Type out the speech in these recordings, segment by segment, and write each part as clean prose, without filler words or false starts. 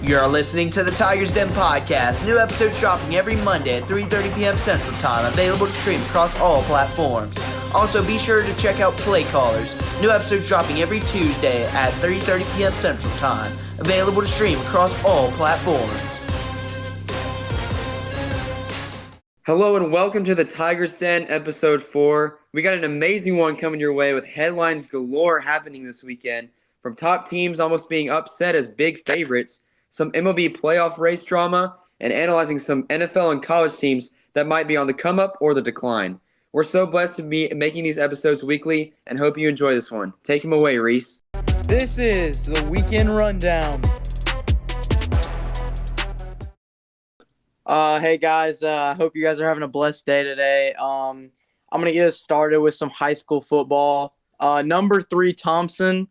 You're listening to the Tigers Den podcast. New episodes dropping every Monday at 3:30 p.m. Central Time, available to stream across all platforms. Also, be sure to check out Play Callers. New episodes dropping every Tuesday at 3:30 p.m. Central Time, available to stream across all platforms. Hello and welcome to the Tigers Den, episode 4. We got an amazing one coming your way with headlines galore happening this weekend. From top teams almost being upset as big favorites, some MLB playoff race drama, and analyzing some NFL and college teams that might be on the come up or the decline. We're so blessed to be making these episodes weekly and hope you enjoy this one. Take him away, Reese. This is the Weekend Rundown. Hey guys, I hope you guys are having a blessed day today. I'm going to get us started with some high school football. Number 3 Thompson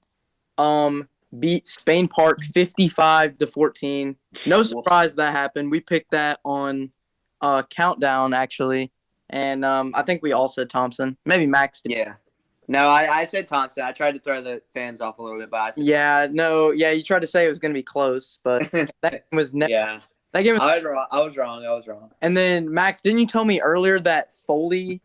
beat Spain Park 55-14. No surprise that happened. We picked that on Countdown, actually. And I think we all said Thompson. Maybe Max did. Yeah. No, I said Thompson. I tried to throw the fans off a little bit, but I said Thompson. You tried to say it was going to be close, but that was never. Yeah. That game was I was wrong. And then, Max, didn't you tell me earlier that Foley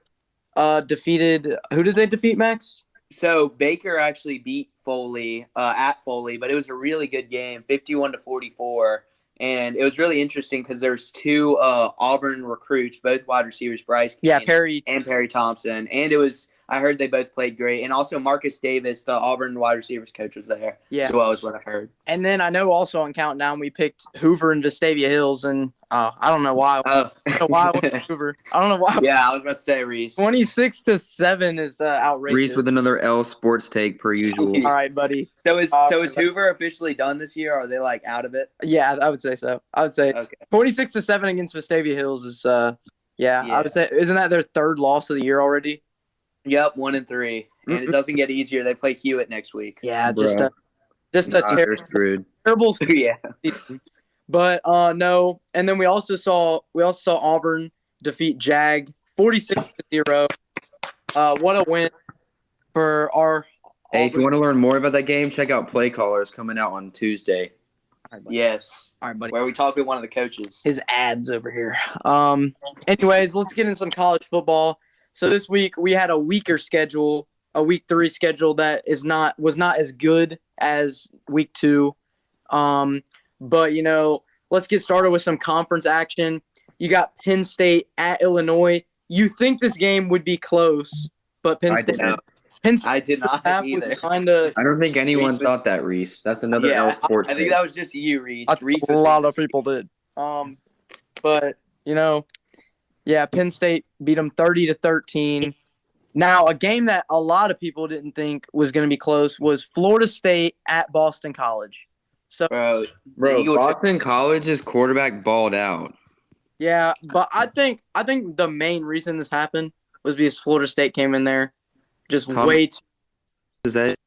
defeated – who did they defeat, Max? So, Baker actually beat Foley at Foley, but it was a really good game, 51-44. And it was really interesting because there's 2 Auburn recruits, both wide receivers, Bryce Kane Perry and Perry Thompson. And it was – I heard they both played great. And also Marcus Davis, the Auburn wide receivers coach, was there as well, is what I've heard. And then I know also on Countdown we picked Hoover and Vestavia Hills, and I don't know why. I don't know why it was Hoover. I don't know why. Yeah, I was about to say Reese. 26-7 is outrageous. Reese with another L sports take per usual. All right, buddy. So is Hoover officially done this year? Or are they out of it? Yeah, I would say so. I would say 26-7 against Vestavia Hills is I would say, isn't that their 3rd loss of the year already? Yep, 1-3, and it doesn't get easier. They play Hewitt next week. Yeah, just a terrible yeah. But no, and then we also saw Auburn defeat Jag 46-0. What a win for our. Hey, if you want to learn more about that game, check out Play Callers coming out on Tuesday. Yes. All right, buddy. Where we talk with one of the coaches. His ads over here. Anyways, let's get into some college football. So this week we had a weaker schedule, a week 3 schedule that was not as good as week 2. But let's get started with some conference action. You got Penn State at Illinois. You think this game would be close, but Penn State I did not either. I don't think anyone thought that, Reese. That's another L sports. I think that was just you, Reese. A lot of people did. But Penn State beat them 30-13. Now, a game that a lot of people didn't think was going to be close was Florida State at Boston College. So, bro, Boston College's quarterback balled out. Yeah, but I think the main reason this happened was because Florida State came in there way too. Is that?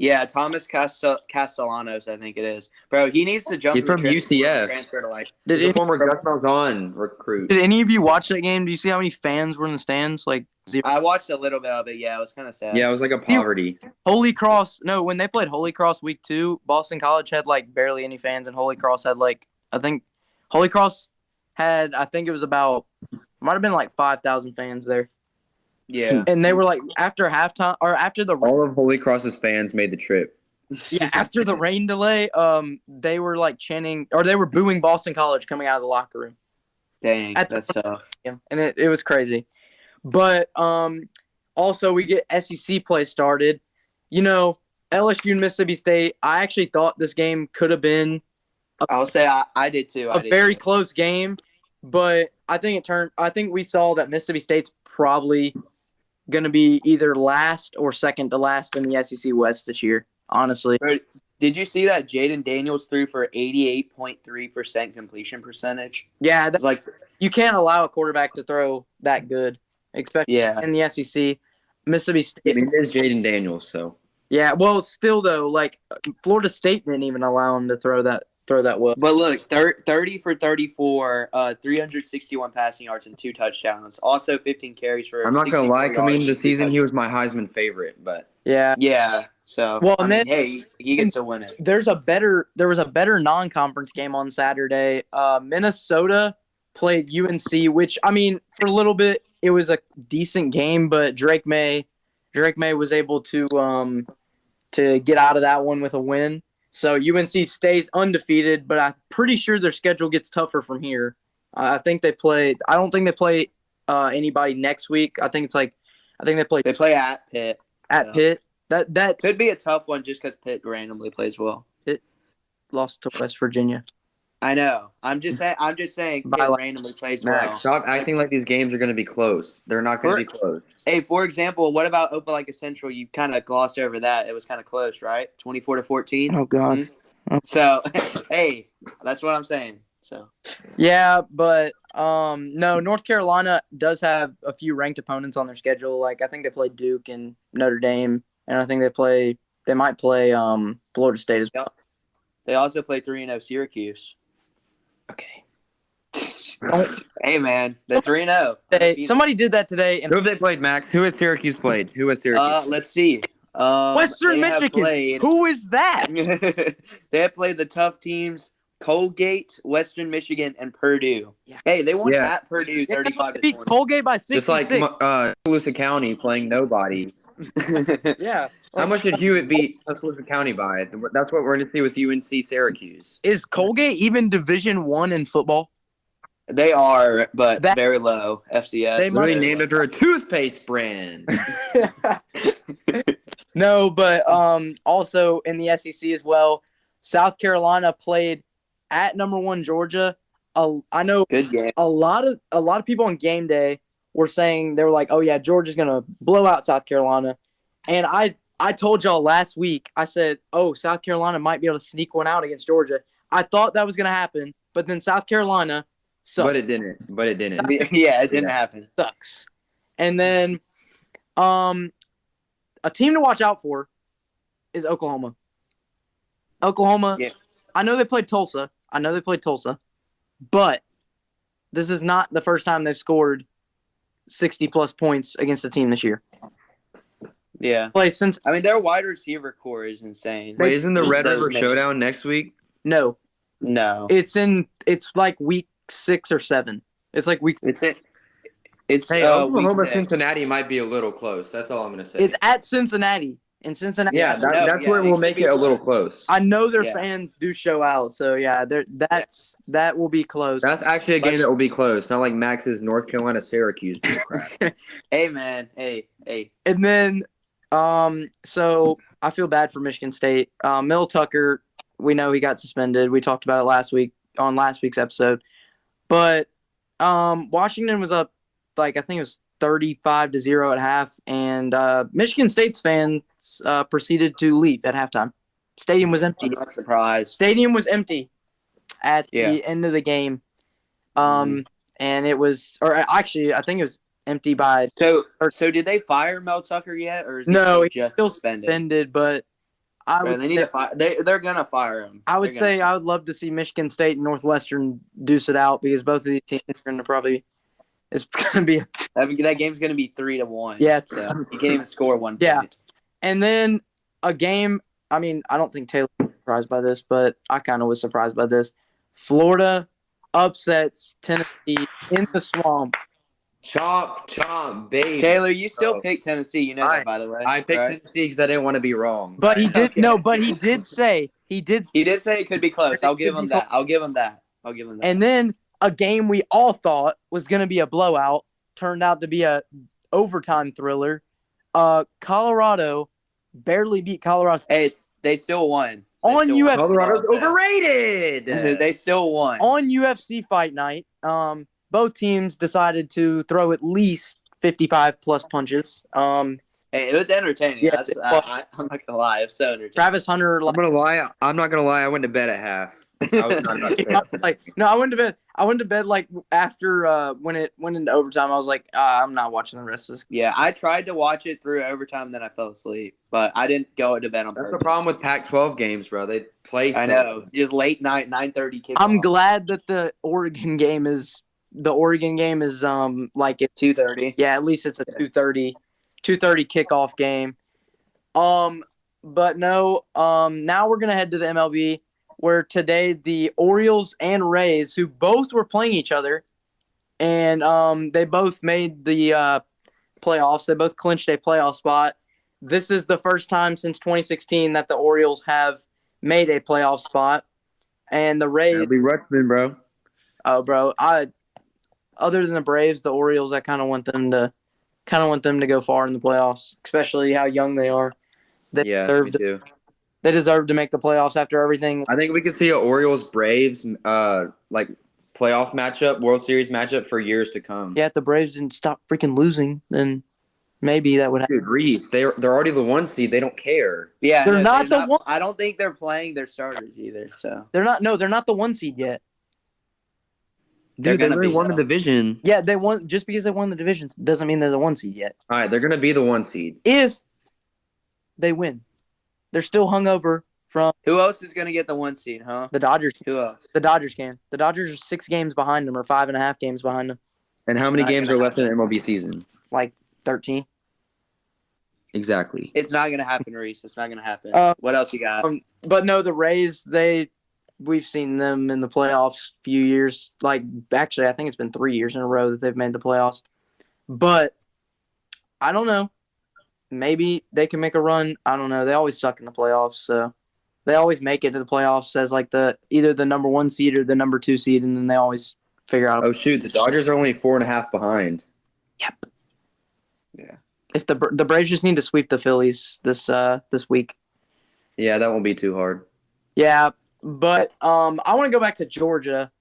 Yeah, Thomas Castellanos, I think it is. Bro, he needs to jump. He's from UCF. Transfer to He's a former Gus Malzahn recruit. Did any of you watch that game? Do you see how many fans were in the stands? 0. I watched a little bit of it. Yeah, it was kind of sad. Yeah, it was like a poverty. Holy Cross. No, when they played Holy Cross week 2, Boston College had barely any fans, and Holy Cross had Holy Cross had it was about might have been 5,000 fans there. Yeah. And they were after halftime or after the all of Holy Cross's fans made the trip. Yeah, after the rain delay, they were chanting or they were booing Boston College coming out of the locker room. Dang, that's tough. And it was crazy. But also we get SEC play started. LSU and Mississippi State, I actually thought this game could have been I'll say I did too. A very close game, but I think we saw that Mississippi State's probably going to be either last or second to last in the SEC West this year, honestly. Bro, did you see that Jaden Daniels threw for 88.3% completion percentage? Yeah, that's you can't allow a quarterback to throw that good, especially in the SEC. Mississippi State. It is Jaden Daniels, so. Yeah, well, still though, Florida State didn't even allow him to throw that well. But look, 30 for 34, 361 passing yards and 2 touchdowns. Also 15 carries for. I'm not gonna lie, coming into the season, he was my Heisman favorite, but yeah. So Well, I and mean, then hey, he gets to win it. there was a better non-conference game on Saturday. Minnesota played UNC, which, I mean, for a little bit it was a decent game, but Drake May was able to get out of that one with a win. So UNC stays undefeated, but I'm pretty sure their schedule gets tougher from here. I don't think they play anybody next week. I think they play at Pitt. at Pitt. That Could be a tough one just because Pitt randomly plays well. Pitt lost to West Virginia. I know. I'm just saying Pitt randomly plays Max, well. stop acting like these games are going to be close. They're not going to be close. Hey, for example, what about Opelika Central? You kind of glossed over that. It was kind of close, right? 24-14. Oh God. Mm-hmm. So, hey, that's what I'm saying. So. Yeah, but no, North Carolina does have a few ranked opponents on their schedule. Like I think they play Duke and Notre Dame, and I think they might play Florida State as well. They also play 3-0 Syracuse. Okay. Hey man, they're 3-0. Somebody did that today. Who have they played, Max? Who has Syracuse played? Let's see. Western Michigan. Who is that? They have played the tough teams: Colgate, Western Michigan, and Purdue. Yeah. Hey, they won at Purdue 35-20. Beat Colgate by 66. Just like Tuscaloosa County playing nobodies. Yeah. How much did Hewitt beat Tuscaloosa County by? That's what we're going to see with UNC Syracuse. Is Colgate even Division I in football? They are, but very low. FCS. They might be named after a toothpaste brand. No, but also in the SEC as well, South Carolina played at number 1 Georgia. I know good game. A lot of people on game day were saying they were like, "Oh yeah, Georgia's gonna blow out South Carolina," and I told y'all last week. I said, "Oh, South Carolina might be able to sneak one out against Georgia." I thought that was gonna happen, but then South Carolina sucked. But it didn't. Yeah, it didn't happen. Sucks. And then, a team to watch out for is Oklahoma. Yeah. I know they played Tulsa. But this is not the first time they've scored 60-plus points against a team this year. Yeah. Their wide receiver core is insane. Wait, isn't the Red River Showdown next week? No. It's like week 6 or 7. It's like week. Hey, Oklahoma Cincinnati might be a little close. That's all I'm going to say. It's at Cincinnati. In Cincinnati. Yeah, that's where we'll make it a little close. I know their fans do show out, so yeah, that will be close. That's actually a game that will be close, not like Max's North Carolina Syracuse. Hey man, hey. And then, so I feel bad for Michigan State. Mel Tucker, we know he got suspended. We talked about it last week on last week's episode, but Washington was up, like I think it was 35-0 at half, and Michigan State's fans proceeded to leave at halftime. Stadium was empty. I'm not surprised. Stadium was empty at the end of the game. And it was, or actually, I think it was empty by. So did they fire Mel Tucker yet, or is he's just still suspended? But they're gonna fire him. I would say I would love to see Michigan State and Northwestern deuce it out, because both of these teams are going to probably. It's going to be that game's going to be 3-1. Yeah, so you can't even score one. Yeah, point. And then a game. I mean, I don't think Taylor was surprised by this, but I kind of was surprised by this. Florida upsets Tennessee in the swamp. Chomp, baby. Taylor, you still picked Tennessee. You know that, by the way. I picked Tennessee because I didn't want to be wrong. But he did But he did say He did say it could be close. I'll give him that. And then a game we all thought was going to be a blowout turned out to be a overtime thriller. Colorado barely beat Colorado. Hey, they still won. UFC. Colorado's overrated. They still won. On UFC Fight Night, both teams decided to throw at least 55-plus punches. Hey, it was entertaining. Yeah, I'm not gonna lie, it was so entertaining. Travis Hunter. I'm not gonna lie. I went to bed at half. I was not about to say I went to bed like after when it went into overtime. I was like, I'm not watching the rest of this. Yeah, I tried to watch it through overtime, then I fell asleep. But I didn't go to bed on purpose. That's the problem with Pac-12 games, bro. They play. I know, just late night, 9:30 kickoff. I'm glad that the Oregon game is like at 2:30. Yeah, at least it's a 2:30 kickoff game. But no, now we're going to head to the MLB, where today the Orioles and Rays, who both were playing each other, and they both made the playoffs. They both clinched a playoff spot. This is the first time since 2016 that the Orioles have made a playoff spot. And the Rays. That'll be Rutschman, bro. Oh, bro. Other than the Braves, the Orioles, I kind of want them to go far in the playoffs, especially how young they are. They Me too. They deserve to make the playoffs after everything. I think we could see an Orioles-Braves like playoff matchup, World Series matchup for years to come. Yeah, if the Braves didn't stop freaking losing, then maybe that would happen. Dude, Reese, they're already the 1 seed. They don't care. Yeah, They're not the one. I don't think they're playing their starters either. So They're not. No, they're not the 1 seed yet. They're Dude, they gonna already be, won the though. division. Yeah, they won. Just because they won the divisions doesn't mean they're the 1 seed yet. All right, they're gonna be the 1 seed. If they win, they're still hungover from Who else is gonna get the 1 seed, huh? the Dodgers. Who else? The Dodgers can. The Dodgers are 6 games behind them, or 5.5 games behind them. And how many Not games are gonna left in the MLB season? Like 13. Exactly. It's not gonna happen, Reese. It's not gonna happen. What else you got? But no, the Rays, we've seen them in the playoffs few years. Like, actually, I think it's been 3 years in a row that they've made the playoffs. But I don't know. Maybe they can make a run. I don't know. They always suck in the playoffs, so they always make it to the playoffs as like either the number 1 seed or the number 2 seed, and then they always figure out. Oh shoot, the Dodgers are only 4.5 behind. Yep. Yeah. If the Braves just need to sweep the Phillies this week. Yeah, that won't be too hard. Yeah, but I want to go back to Georgia.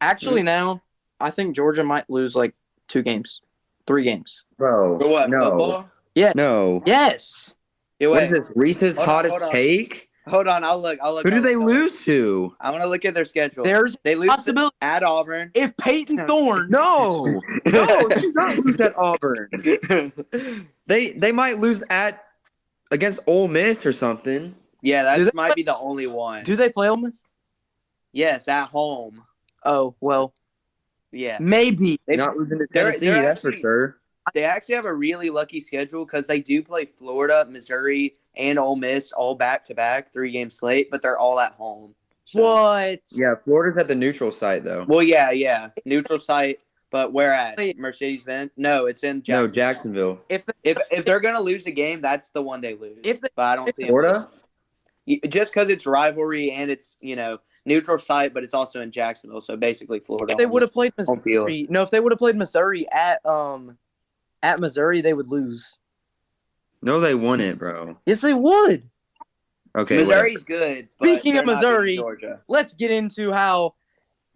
Actually, now I think Georgia might lose like 2 games, 3 games. Bro, For what? no, Football? no. Yes. Yeah, What wait. is this? Reese's Hold on, hottest hold on. take? Hold on. I'll look. Who do they lose to? I want to look at their schedule. There's They lose possibility at Auburn. if Peyton Thorne. No, no, they do not lose at Auburn. They might lose against Ole Miss or something. Yeah, Do they that might be the only one. Do they play Ole Miss? Yes, at home. Oh well, Yeah. maybe. They're not losing to they're Tennessee, that's for actually- sure. They actually have a really lucky schedule because they do play Florida, Missouri, and Ole Miss all back-to-back, 3-game slate, but they're all at home. So- What? Yeah, Florida's at the neutral site though. Well, yeah. Neutral site, but where at? Wait. Mercedes-Benz? No, it's in No, Jacksonville. Jacksonville. If they're going to lose a game, that's the one they lose. But I don't see them Florida? losing. Just because it's rivalry and it's, neutral site, but it's also in Jacksonville, so basically Florida. If they would have played home field. Missouri, no, if they would have played Missouri at Missouri, they would lose. No, they won it, bro. Yes, they would. Okay. Missouri's good. But Speaking of they're not beating Missouri, Georgia. Let's get into how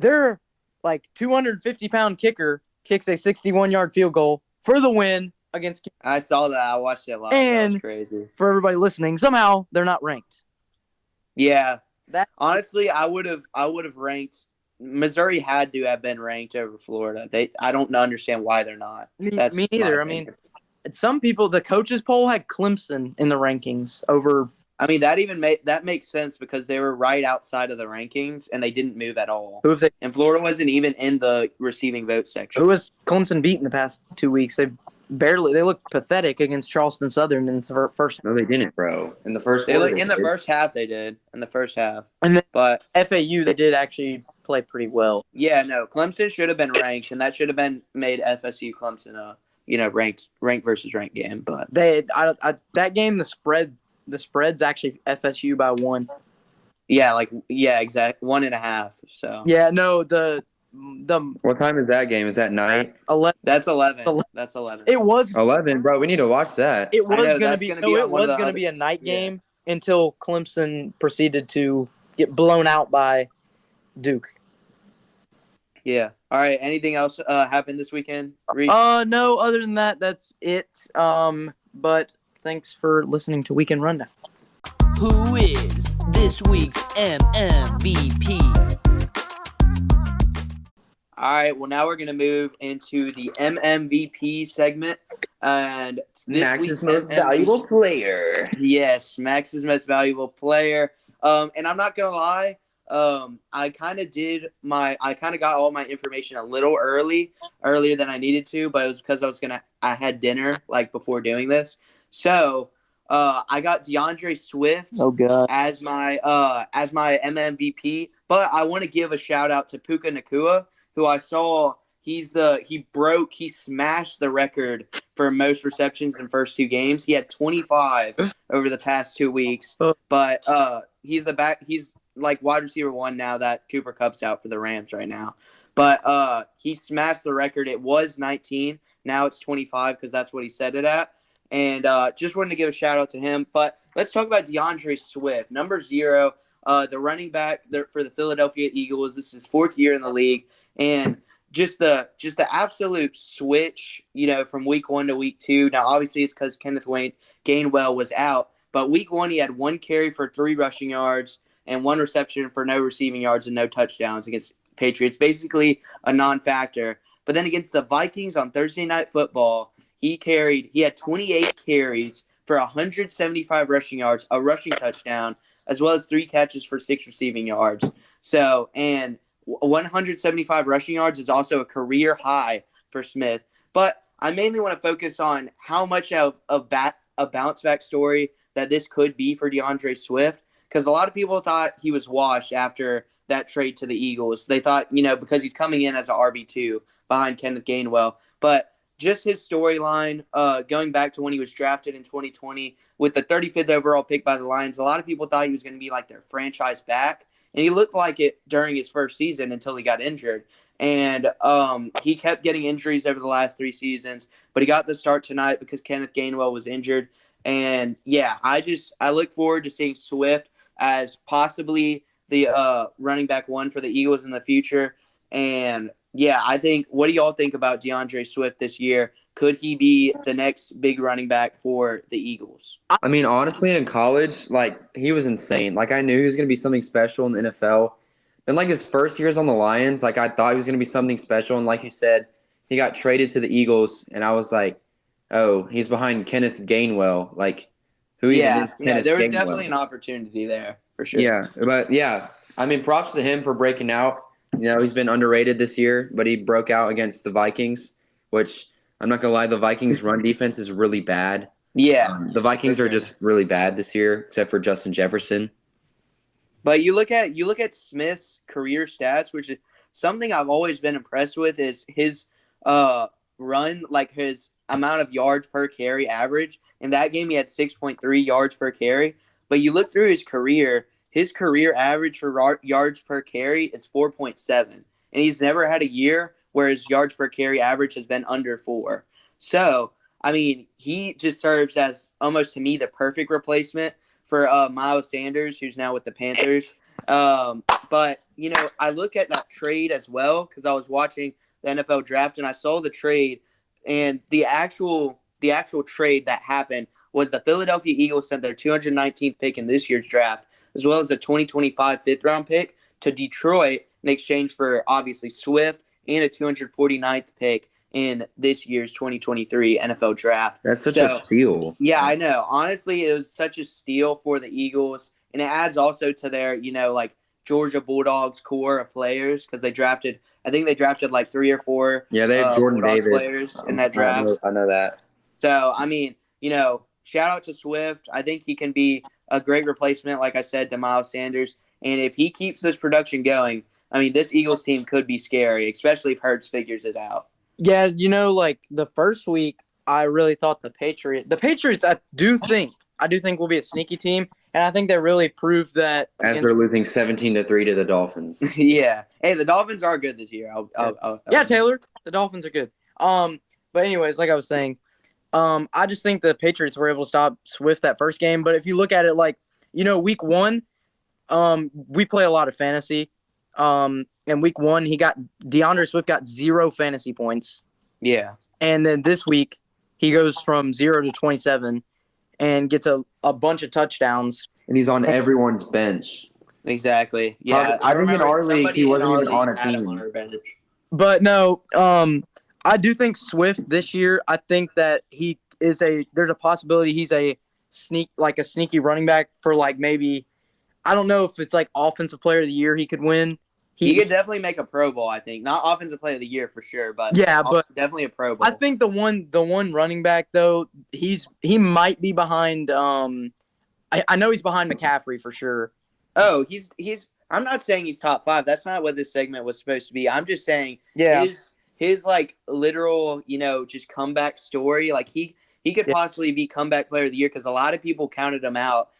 their 250-pound kicker kicks a 61-yard field goal for the win against. I saw that. I watched it live. That And- was crazy. For everybody listening, somehow they're not ranked. Yeah. That Honestly, I would have ranked. Missouri had to have been ranked over Florida. I don't understand why they're not. me That's my neither. I opinion. mean, some people, the coaches poll had Clemson in the rankings over. I mean, that makes sense because they were right outside of the rankings and they didn't move at all. Who And Florida wasn't even in the receiving vote section. has Clemson beat in the past 2 weeks? They looked pathetic against Charleston Southern in the first. No, they didn't, bro. In the first They quarter, in the did. first half they did. In the first half. And then But FAU, they did actually play pretty well. yeah, no, Clemson should have been ranked, and that should have been made FSU Clemson ranked versus ranked game. But That game, the spread's actually FSU by 1. yeah, exact 1.5. So Yeah, no, the What time is that game? Is that night? 11. that's 11. That's 11. It was 11, bro. We need to watch that. It was know, going to that's be gonna be it on one was of the going to other- be a night yeah. game until Clemson proceeded to get blown out by Duke. Yeah. All right. Anything else happened this weekend? Reed? No, other than that, that's it. But thanks for listening to Weekend Rundown. Who is this week's MMVP? All right. Well, now we're gonna move into the MMVP segment, and this Max's week's most MMVP valuable player. Yes, Max's most valuable player. And I'm not gonna lie. I kind of got all my information a little earlier than I needed to, but it was because I had dinner before doing this. So, I got DeAndre Swift Oh God. as my MMVP, but I want to give a shout out to Puka Nacua, who I saw he smashed the record for most receptions in first 2 games. He had 25 over the past 2 weeks, but he's like wide receiver 1 now that Cooper Kupp's out for the Rams right now. But he smashed the record. It was 19. Now it's 25 because that's what he set it at. And just wanted to give a shout-out to him. But let's talk about DeAndre Swift, number 0, the running back for the Philadelphia Eagles. This is his 4th year in the league. And just the absolute switch, from week 1 to week 2. Now, obviously, it's because Kenneth Gainwell was out. But week 1, he had 1 carry for 3 rushing yards and 1 reception for no receiving yards and no touchdowns against Patriots. Basically a non-factor. But then against the Vikings on Thursday Night Football, he had 28 carries for 175 rushing yards, a rushing touchdown, as well as 3 catches for 6 receiving yards. So, and 175 rushing yards is also a career high for Smith. But I mainly want to focus on how much of a bounce back story that this could be for DeAndre Swift, because a lot of people thought he was washed after that trade to the Eagles. They thought, because he's coming in as an RB2 behind Kenneth Gainwell. But just his storyline, going back to when he was drafted in 2020 with the 35th overall pick by the Lions, a lot of people thought he was going to be like their franchise back. And he looked like it during his first season until he got injured. And he kept getting injuries over the last 3 seasons. But he got the start tonight because Kenneth Gainwell was injured. And, yeah, I look forward to seeing Swift as possibly the running back 1 for the Eagles in the future. And, yeah, what do y'all think about DeAndre Swift this year? Could he be the next big running back for the Eagles? I mean, honestly, in college, he was insane. I knew he was going to be something special in the NFL. Then, his first years on the Lions, I thought he was going to be something special. And like you said, he got traded to the Eagles, and I was like, oh, he's behind Kenneth Gainwell. Who even is Kenneth there was Gainwell? definitely an opportunity there, for sure. Yeah, but, yeah, I mean, props to him for breaking out. He's been underrated this year, but he broke out against the Vikings, which I'm not going to lie, the Vikings' run defense is really bad. Yeah. The Vikings are just really bad this year, except for Justin Jefferson. But you look at Smith's career stats, which is something I've always been impressed with, is his run, his amount of yards per carry average. In that game, he had 6.3 yards per carry. But you look through his career average for yards per carry is 4.7. And he's never had a year where his yards per carry average has been under 4. So, I mean, he just serves as almost, to me, the perfect replacement for Miles Sanders, who's now with the Panthers. But, I look at that trade as well because I was watching the NFL draft and I saw the trade, and the actual trade that happened was the Philadelphia Eagles sent their 219th pick in this year's draft, as well as a 2025 fifth-round pick, to Detroit in exchange for, obviously, Swift and a 249th pick in this year's 2023 NFL draft. That's such a steal. Yeah, I know. Honestly, it was such a steal for the Eagles, and it adds also to their, Georgia Bulldogs core of players, because they drafted 3 or 4 they have Jordan Bulldogs Davis players in that draft. I know that. So, I mean, shout out to Swift. I think he can be a great replacement, like I said, to Miles Sanders. And if he keeps this production going, I mean, this Eagles team could be scary, especially if Hurts figures it out. Yeah, the first week, I really thought the Patriots, I do think will be a sneaky team. And I think they really proved that. As they're losing 17-3 to the Dolphins. Yeah. Hey, the Dolphins are good this year. Yeah, Taylor. The Dolphins are good. But anyways, like I was saying, I just think the Patriots were able to stop Swift that first game. But if you look at it week 1, we play a lot of fantasy. And week 1, DeAndre Swift got 0 fantasy points. Yeah. And then this week, he goes from 0 to 27 and gets a bunch of touchdowns. And he's on everyone's bench. Exactly. Yeah. I think in our league, he wasn't even on a team. But no, I do think Swift this year, I think that there's a possibility he's a sneaky running back for maybe, I don't know if it's offensive player of the year he could win. He could definitely make a Pro Bowl, I think. Not Offensive Player of the Year for sure, but definitely a Pro Bowl. I think the one running back though, he might be behind. I know he's behind McCaffrey for sure. Oh, he's. I'm not saying he's top 5. That's not what this segment was supposed to be. I'm just saying his like literal, just comeback story. Like he could possibly be comeback player of the year because a lot of people counted him out,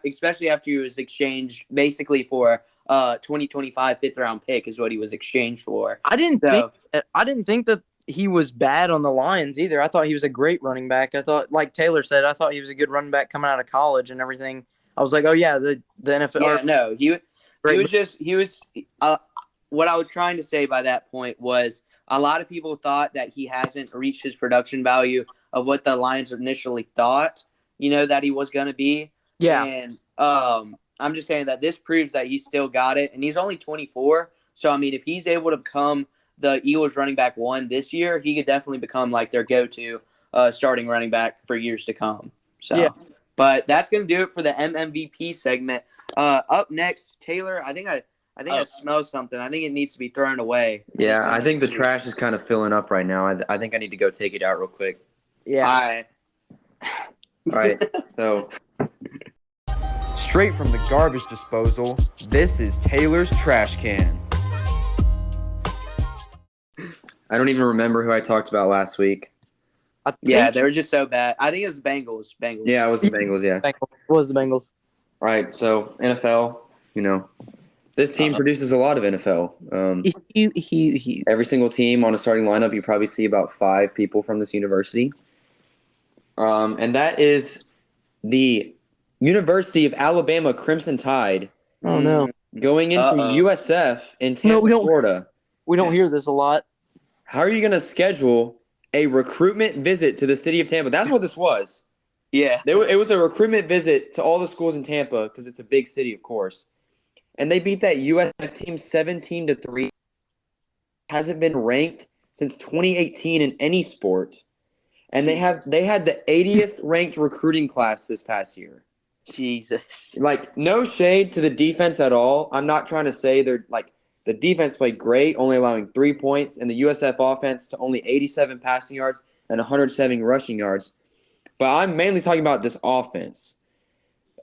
especially after he was exchanged basically for 2025 5th round pick is what he was exchanged for. I didn't think that he was bad on the Lions either. I thought he was a great running back. I thought, like Taylor said, I thought he was a good running back coming out of college and everything. I was like, oh yeah, the NFL. Yeah, no, he was. What I was trying to say by that point was a lot of people thought that he hasn't reached his production value of what the Lions initially thought, that he was going to be. Yeah. And I'm just saying that this proves that he's still got it, and he's only 24. So, I mean, if he's able to become the Eagles running back 1 this year, he could definitely become like their go-to starting running back for years to come. So, yeah. But that's going to do it for the MMVP segment. Up next, Taylor, I think I smell something. I think it needs to be thrown away. Yeah, I think the trash is kind of filling up right now. I think I need to go take it out real quick. Yeah. All right. So, straight from the garbage disposal, this is Taylor's Trash Can. I don't even remember who I talked about last week. Yeah, they were just so bad. I think it was Bengals. Yeah, it was the Bengals, yeah. It was the Bengals. All right, so NFL, this team produces a lot of NFL. Every single team on a starting lineup, you probably see about 5 people from this university. And that is the University of Alabama Crimson Tide. Oh, no. Going into USF in Tampa, Florida. We don't hear this a lot. How are you going to schedule a recruitment visit to the city of Tampa? That's what this was. Yeah. It was a recruitment visit to all the schools in Tampa because it's a big city, of course. And they beat that USF team 17-3. Hasn't been ranked since 2018 in any sport. And they had the 80th ranked recruiting class this past year. Jesus. Like, no shade to the defense at all. I'm not trying to say they're like the defense played great, only allowing 3 points, and the USF offense to only 87 passing yards and 107 rushing yards. But I'm mainly talking about this offense.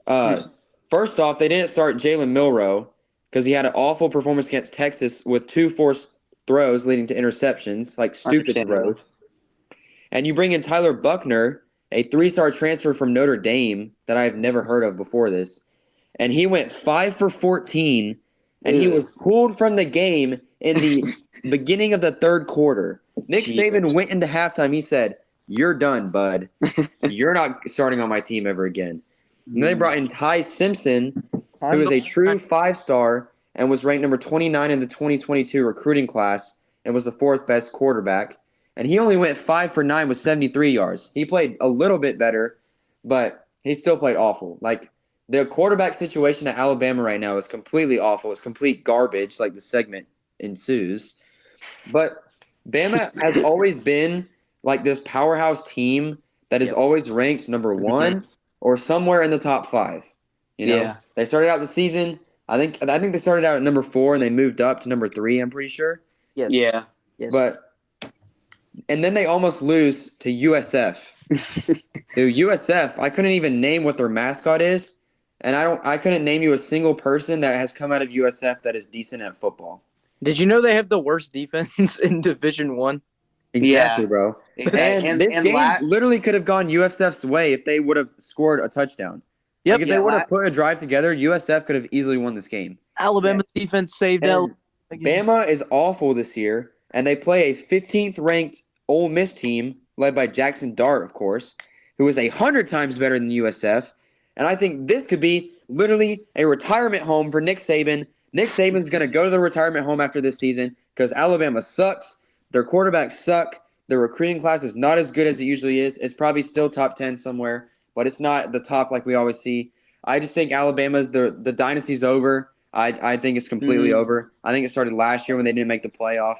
First off, they didn't start Jalen Milroe because he had an awful performance against Texas with 2 forced throws leading to interceptions, like stupid throws. And you bring in Tyler Buckner, a 3-star transfer from Notre Dame that I've never heard of before this. And he went 5 for 14, and he was pulled from the game in the beginning of the 3rd quarter. Nick Saban went into halftime. He said, "You're done, bud. You're not starting on my team ever again." And they brought in Ty Simpson, who is a true 5-star and was ranked number 29 in the 2022 recruiting class and was the 4th best quarterback. And he only went 5 for 9 with 73 yards. He played a little bit better, but he still played awful. Like, the quarterback situation at Alabama right now is completely awful. It's complete garbage, like the segment ensues. But Bama has always been like this powerhouse team that is always ranked number 1 or somewhere in the top 5. They started out the season. I think they started out at number 4 and they moved up to number 3. I'm pretty sure. Yes. Yeah. Yes. And then they almost lose to USF. USF, I couldn't even name what their mascot is, and I couldn't name you a single person that has come out of USF that is decent at football. Did you know they have the worst defense in Division I? Exactly, bro. Exactly. And this game literally could have gone USF's way if they would have scored a touchdown. Yep. Like if they would have put a drive together, USF could have easily won this game. Alabama's defense saved Alabama. Bama is awful this year, and they play a 15th ranked Ole Miss team led by Jackson Dart, of course, who is 100 times better than USF. And I think this could be literally a retirement home for Nick Saban. Nick Saban's going to go to the retirement home after this season because Alabama sucks. Their quarterbacks suck. Their recruiting class is not as good as it usually is. It's probably still top 10 somewhere, but it's not the top like we always see. I just think Alabama's the dynasty's over. I think it's completely over. I think it started last year when they didn't make the playoff.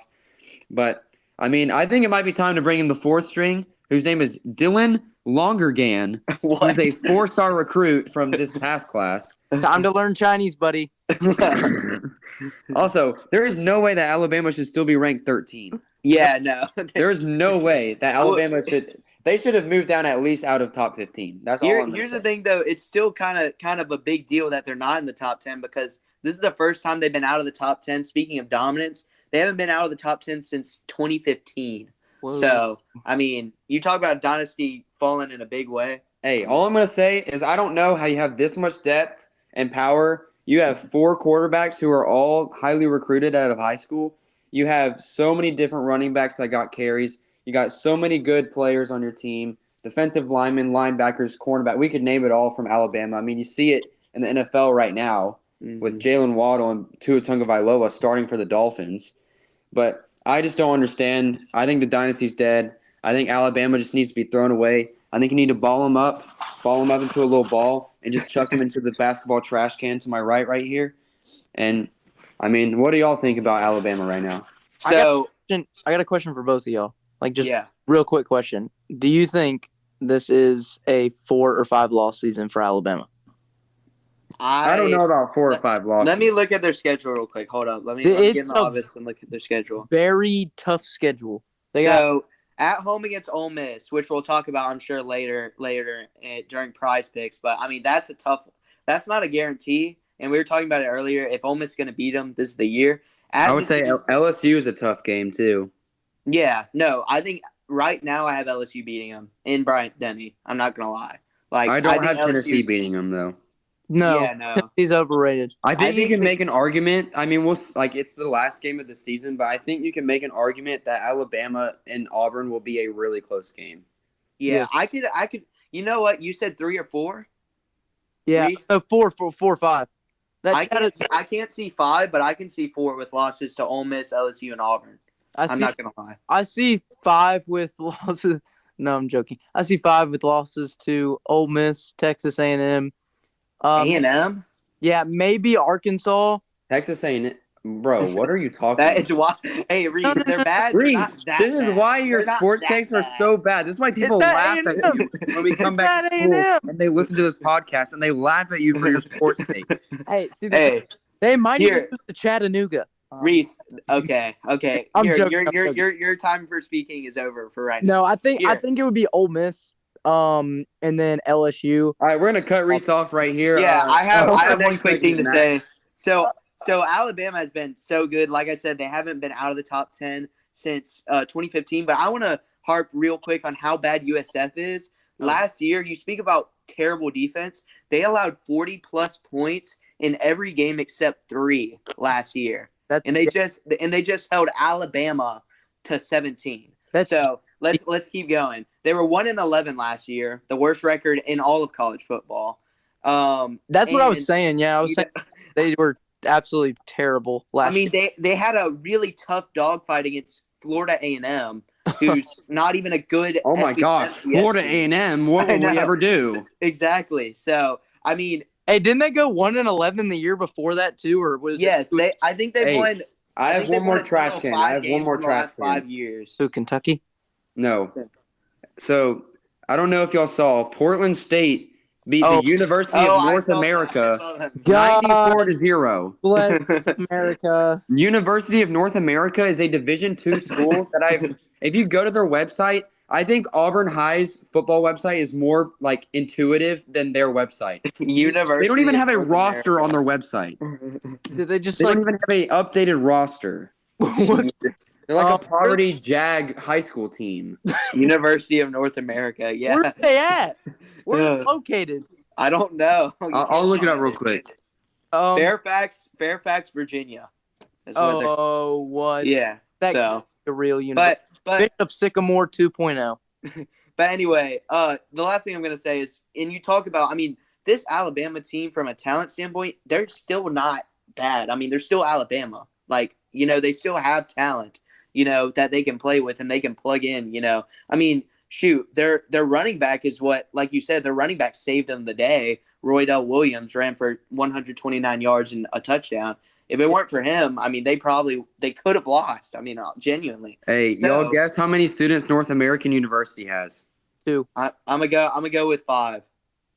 But, I mean, I think it might be time to bring in the 4th string, whose name is Dylan Longergan, who's a 4-star recruit from this past class. Time to learn Chinese, buddy. Also, there is no way that Alabama should still be ranked 13. Yeah, no. There is no way that Alabama should. They should have moved down at least out of top 15. That's all. Here's the thing, though. It's still kind of a big deal that they're not in the top 10 because this is the first time they've been out of the top 10. Speaking of dominance, they haven't been out of the top 10 since 2015. Whoa. So, I mean, you talk about Dynasty falling in a big way. Hey, all I'm going to say is I don't know how you have this much depth and power. You have 4 quarterbacks who are all highly recruited out of high school. You have so many different running backs that got carries. You got so many good players on your team. Defensive linemen, linebackers, cornerback. We could name it all from Alabama. I mean, you see it in the NFL right now with Jalen Waddle and Tua Tagovailoa starting for the Dolphins. But I just don't understand. I think the dynasty's dead. I think Alabama just needs to be thrown away. I think you need to ball them up into a little ball, and just chuck them into the basketball trash can to my right here. And, I mean, what do y'all think about Alabama right now? So I got a question for both of y'all. Like, just real quick question. Do you think this is a 4 or 5 loss season for Alabama? I don't know about 4 or 5 losses. Let me look at their schedule real quick. Hold up. Let me get in the office and look at their schedule. Very tough schedule. At home against Ole Miss, which we'll talk about, I'm sure, later during prize picks. But, I mean, that's not a guarantee. And we were talking about it earlier. If Ole Miss is going to beat them, this is the year. I would say LSU is a tough game, too. Yeah. No, I think right now I have LSU beating them in Bryant-Denny. I'm not going to lie. I don't have Tennessee beating them, though. No, he's overrated. I think you can make an argument. I mean, it's the last game of the season, but I think you can make an argument that Alabama and Auburn will be a really close game. Yeah. I could. You know what? You said 3 or 4. Yeah, so 4 or 5. I can't see 5, but I can see 4 with losses to Ole Miss, LSU, and Auburn. I'm not gonna lie. I see 5 with losses. No, I'm joking. I see 5 with losses to Ole Miss, Texas A&M. A&M? Yeah, maybe Arkansas. Texas A&M. Bro, what are you talking about? That is why. Hey, Reese, they're bad. Reese, this is why your sports takes are so bad. This is why people laugh at you when we come back to school and they listen to this podcast and they laugh at you for your sports takes. They might even lose to Chattanooga. Reese, okay. I'm joking. Your time for speaking is over for right now. No, I think it would be Ole Miss. And then LSU. All right, we're gonna cut Reese off right here. Yeah, I have one quick thing to say. So Alabama has been so good. Like I said, they haven't been out of the top 10 since 2015. But I want to harp real quick on how bad USF is. Last year, you speak about terrible defense. They allowed 40-plus points in every game except 3 last year. They just held Alabama to 17. Let's keep going. They were 1-11 last year, the worst record in all of college football. That's what I was saying. Yeah, I was saying they were absolutely terrible last year. They had a really tough dogfight against Florida A&M, who's not even a good. Oh my gosh, Florida A&M! What will we ever do? Exactly. So I mean, hey, didn't they go 1-11 the year before that too, or was yes? I think they won. I have one more trash can. I have one more trash can. 5 years. So Kentucky? No. So I don't know if y'all saw Portland State beat the University of North America 94-0. Bless America. University of North America is a Division II school that if you go to their website, I think Auburn High's football website is more like intuitive than their website. University. They don't even have a roster on their website. Did they just don't even have an updated roster. They're like a poverty JAG high school team. University of North America, yeah. Where are they at? Where are they located? I don't know. I'll look it up real quick. Fairfax, Virginia. What? Yeah. The real university. But Bishop Sycamore 2.0. But anyway, the last thing I'm going to say is, and you talk about, this Alabama team from a talent standpoint, they're still not bad. They're still Alabama. They still have talent. That they can play with and they can plug in, their running back is what, like you said, their running back saved them the day. Roydell Williams ran for 129 yards and a touchdown. If it weren't for him, they could have lost. Genuinely. Hey, y'all guess how many students North American University has? 2. I'm gonna go with 5.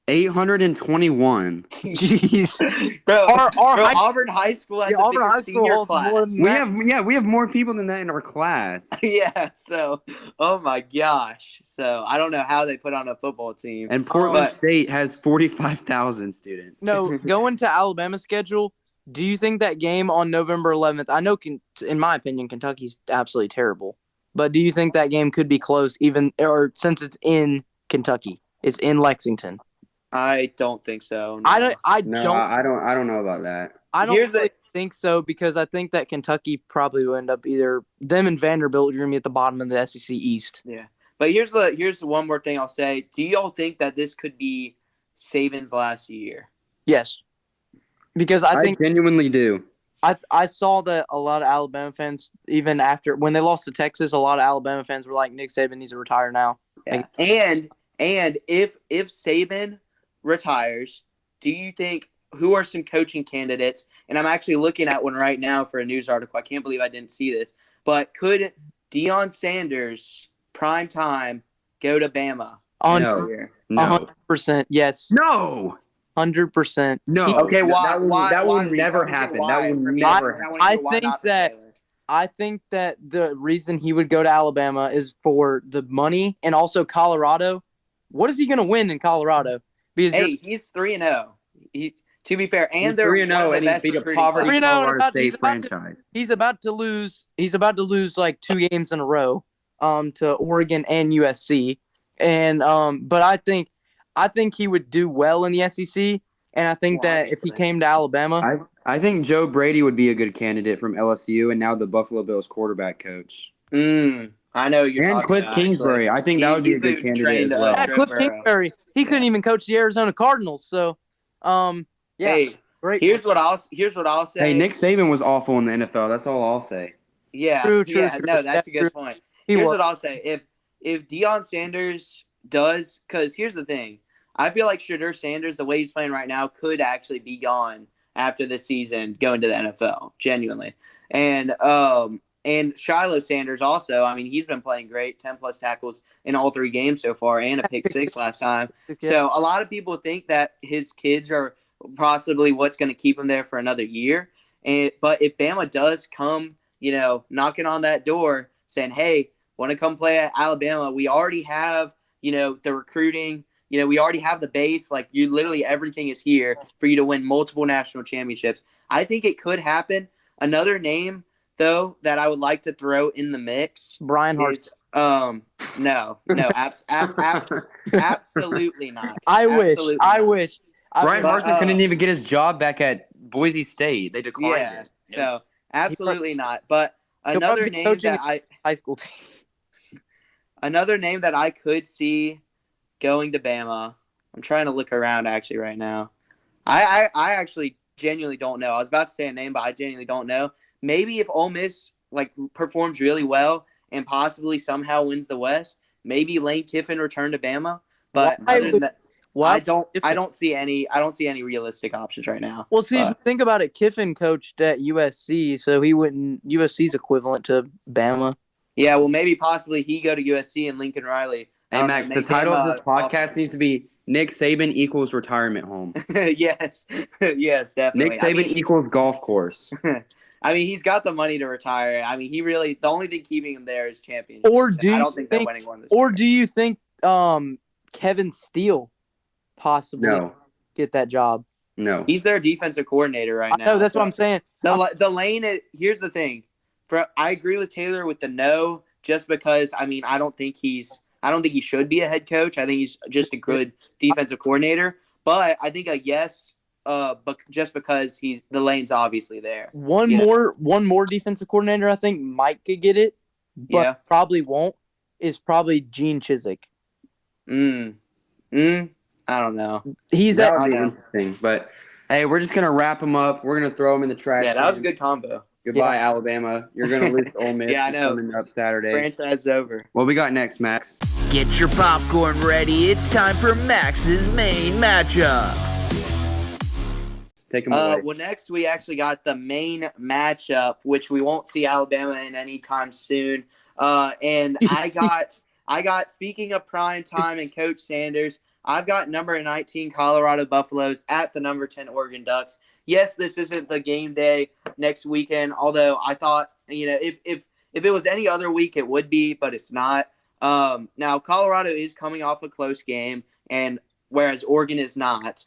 821. Jeez. Bro, Our high- Auburn High School has a Auburn bigger High School senior holds class. more than We have more people than that in our class. Yeah, so, oh my gosh. So, I don't know how they put on a football team. And Portland But- State has 45,000 students. No, going to Alabama's schedule, do you think that game on November 11th, I know, in my opinion, Kentucky's absolutely terrible, but do you think that game could be close since it's in Kentucky? It's in Lexington. I don't think so. No. I don't know about that. I don't Here's really think so because I think that Kentucky probably will end up either them and Vanderbilt are going to be at the bottom of the SEC East. Yeah. But here's the one more thing I'll say. Do y'all think that this could be Saban's last year? Yes. Because I think genuinely do. I saw that a lot of Alabama fans, even after when they lost to Texas, a lot of Alabama fans were like, Nick Saban needs to retire now. Yeah. Like, And if Saban retires, do you think who are some coaching candidates? And I'm actually looking at one right now for a news article. I can't believe I didn't see this. But could Deion Sanders, prime time, go to Bama? No. 100%. Yes. No. 100%. No. Okay, why? That will why, never Reese? happen. Why? That will For me, never I happen. wanna hear why not for Taylor. I think that the reason he would go to Alabama is for the money and also Colorado. What is he going to win in Colorado? Because Hey, he's 3-0. To be fair, and He's they're 3-0 one of the and he best beat a recruiting poverty classes. 3-0 and Colorado about- State he's about to- franchise. he's about to lose like 2 games in a row to Oregon and USC. And but I think he would do well in the SEC, and I think Well, that if he obviously. came to Alabama, I think Joe Brady would be a good candidate from LSU and now the Buffalo Bills quarterback coach. I know you're And talking Cliff about, Kingsbury. actually. I think that would be a He's good candidate trained, as well. Cliff Joe Burrow. Kingsbury, he couldn't even coach the Arizona Cardinals. So, yeah, Hey, great. here's what I'll say. Hey, Nick Saban was awful in the NFL. That's all I'll say. Yeah, True. no, that's a good True. point. He Here's was. what I'll say. If Deion Sanders does, because here's the thing, I feel like Shadur Sanders, the way he's playing right now, could actually be gone after this season, going to the NFL, genuinely. And Shiloh Sanders also, I mean, he's been playing great, 10-plus tackles in all 3 games so far, and a pick 6 last time. So a lot of people think that his kids are possibly what's going to keep him there for another year. But if Bama does come, knocking on that door saying, hey, want to come play at Alabama, we already have, the recruiting, we already have the base. Like, literally everything is here for you to win multiple national championships. I think it could happen. Another name, though, that I would like to throw in the mix Brian Hart. is no, absolutely not. I Absolutely not. wish. Brian but, Harsin couldn't even get his job back at Boise State. They declined Yeah, it. so absolutely not. But He'll another probably be name coaching that high school team. another name that I could see going to Bama. I'm trying to look around actually right now. I actually genuinely don't know. I was about to say a name, but I genuinely don't know. Maybe if Ole Miss performs really well and possibly somehow wins the West, maybe Lane Kiffin return to Bama. But other than that, I don't see any realistic options right now. Well, see, if you think about it, Kiffin coached at USC, so he wouldn't. USC's equivalent to Bama. Yeah, well, maybe possibly he go to USC and Lincoln Riley. Hey, Max, the title of this podcast needs to be Nick Saban equals retirement home. yes, definitely. Nick Saban equals golf course. I mean, he's got the money to retire. I mean, the only thing keeping him there is championship. Or I don't think they're winning one this Or year. do you think Kevin Steele possibly get that job? No. He's their defensive coordinator right now. No, that's what I'm saying. The lane. Here's the thing. I agree with Taylor with the no, just because I don't think he should be a head coach. I think he's just a good defensive coordinator. But I think a yes, but just because the lane's obviously there. One more defensive coordinator I think Mike could get it, but probably won't. Is probably Gene Chizik. I don't know. He's that at would be interesting. But hey, we're just gonna wrap him up. We're gonna throw him in the trash. Yeah, that was a good combo. Goodbye, Alabama. You're gonna lose to Ole Miss. Yeah, I know. Coming up Saturday. Franchise is over. What we got next, Max? Get your popcorn ready. It's time for Max's main matchup. Take him away. Well, next we actually got the main matchup, which we won't see Alabama in anytime soon. And I got speaking of prime time and Coach Sanders, I've got number 19 Colorado Buffaloes at the number 10 Oregon Ducks. Yes, this isn't the game day next weekend, although I thought, if it was any other week, it would be, but it's not. Now, Colorado is coming off a close game, and whereas Oregon is not,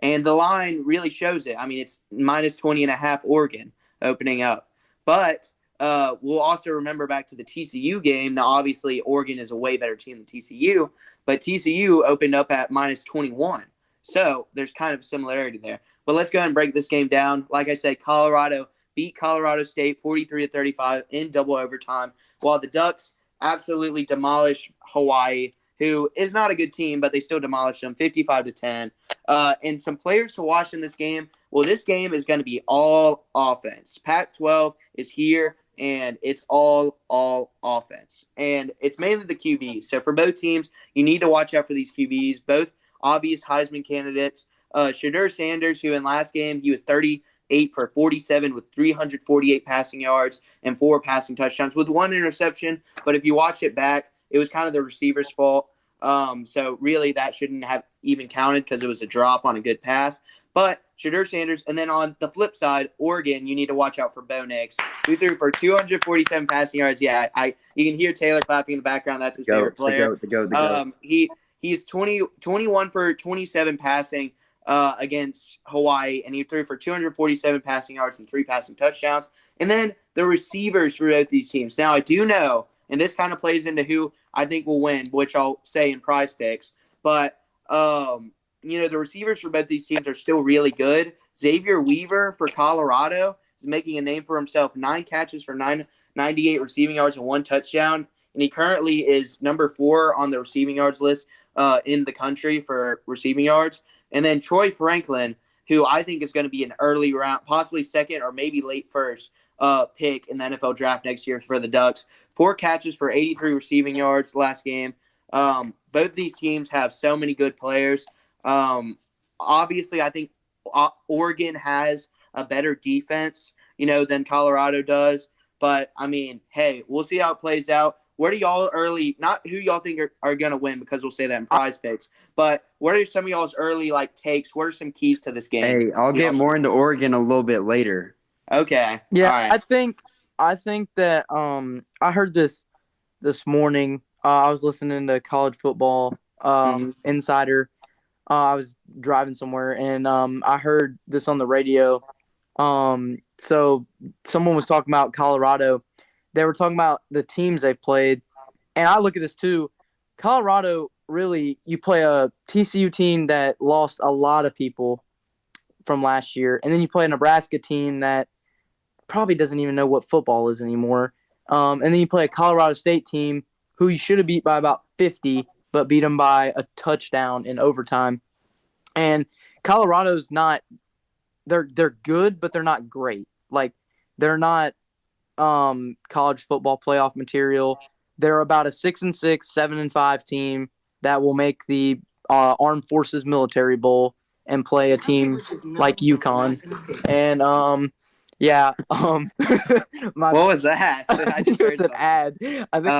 and the line really shows it. I mean, it's minus 20.5 Oregon opening up. But we'll also remember back to the TCU game. Now, obviously, Oregon is a way better team than TCU, but TCU opened up at minus 21. So there's kind of a similarity there. But let's go ahead and break this game down. Like I said, Colorado beat Colorado State 43-35 in double overtime, while the Ducks absolutely demolished Hawaii, who is not a good team, but they still demolished them 55-10. And some players to watch in this game. Well, this game is going to be all offense. Pac-12 is here, and it's all offense. And it's mainly the QBs. So for both teams, you need to watch out for these QBs, both obvious Heisman candidates. Shedeur Sanders, who in last game, he was 38 for 47 with 348 passing yards and 4 passing touchdowns with 1 interception. But if you watch it back, it was kind of the receiver's fault. So really that shouldn't have even counted because it was a drop on a good pass. But Shedeur Sanders, and then on the flip side, Oregon, you need to watch out for Bo Nix, who threw for 247 passing yards. Yeah, you can hear Taylor clapping in the background. That's his favorite player. The goat. He's 21 for 27 passing against Hawaii, and he threw for 247 passing yards and 3 passing touchdowns. And then the receivers for both these teams. Now, I do know, and this kind of plays into who I think will win, which I'll say in prize picks, but the receivers for both these teams are still really good. Xavier Weaver for Colorado is making a name for himself. 9 catches for 98 receiving yards and 1 touchdown. And he currently is number 4 on the receiving yards list in the country for receiving yards. And then Troy Franklin, who I think is going to be an early round, possibly second or maybe late first pick in the NFL draft next year for the Ducks. 4 catches for 83 receiving yards last game. Both these teams have so many good players. Obviously, I think Oregon has a better defense, than Colorado does. But, I mean, hey, we'll see how it plays out. What are y'all early – not who y'all think are going to win because we'll say that in prize picks. But what are some of y'all's early, takes? What are some keys to this game? Hey, I'll get more into Oregon a little bit later. Okay. Yeah, all right. I think that I heard this morning. I was listening to College Football Insider. I was driving somewhere, and I heard this on the radio. So someone was talking about Colorado. They were talking about the teams they've played, and I look at this too. Colorado, really, you play a TCU team that lost a lot of people from last year, and then you play a Nebraska team that probably doesn't even know what football is anymore. And then you play a Colorado State team who you should have beat by about 50, but beat them by a touchdown in overtime. And Colorado's not they're good, but they're not great. They're not college football playoff material. They're about a 6-6, 7-5 team that will make the Armed Forces Military Bowl and play a team like UConn. And what was that? I just heard it's an ad. I think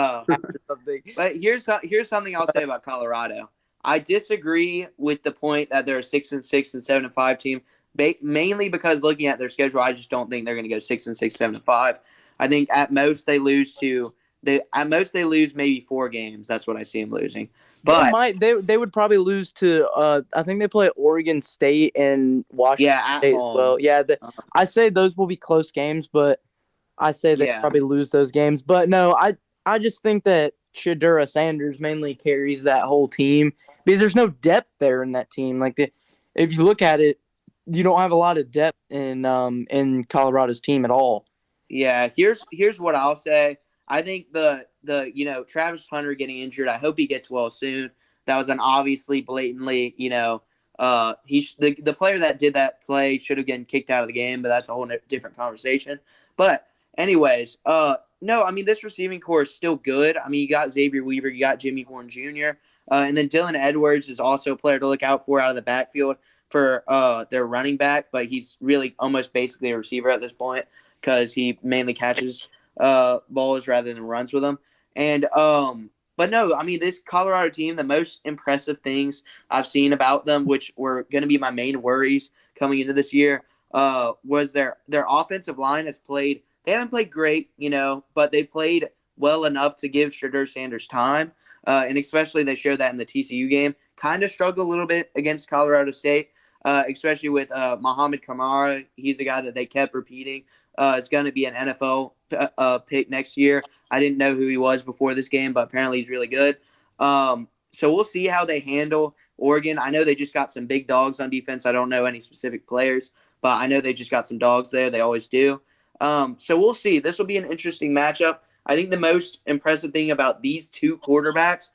something. But here's something I'll say about Colorado. I disagree with the point that they're a 6-6 and 7-5 team. Mainly because looking at their schedule, I just don't think they're going to go 6-6, 7-5. I think at most they lose maybe 4 games. That's what I see them losing. But they would probably lose to I think they play Oregon State and Washington State as well. Yeah, I say those will be close games, but I say they probably lose those games. But no, I just think that Shedeur Sanders mainly carries that whole team because there's no depth there in that team. If you look at it, you don't have a lot of depth in Colorado's team at all. Yeah, here's what I'll say. I think the Travis Hunter getting injured, I hope he gets well soon. That was an obviously blatantly, the player that did that play should have gotten kicked out of the game, but that's a whole different conversation. But anyways, no, I mean, this receiving core is still good. I mean, you got Xavier Weaver, you got Jimmy Horn Jr., and then Dylan Edwards is also a player to look out for out of the backfield for their running back, but he's really almost basically a receiver at this point because he mainly catches balls rather than runs with them. And but But no, I mean, this Colorado team, the most impressive things I've seen about them, which were going to be my main worries coming into this year, was their offensive line has played. They haven't played great, but they played well enough to give Shedeur Sanders time. And especially they showed that in the TCU game. Kind of struggled a little bit against Colorado State, especially with Muhammad Kamara. He's the guy that they kept repeating. Is going to be an NFL pick next year. I didn't know who he was before this game, but apparently he's really good. So we'll see how they handle Oregon. I know they just got some big dogs on defense. I don't know any specific players, but I know they just got some dogs there. They always do. So we'll see. This will be an interesting matchup. I think the most impressive thing about these two quarterbacks,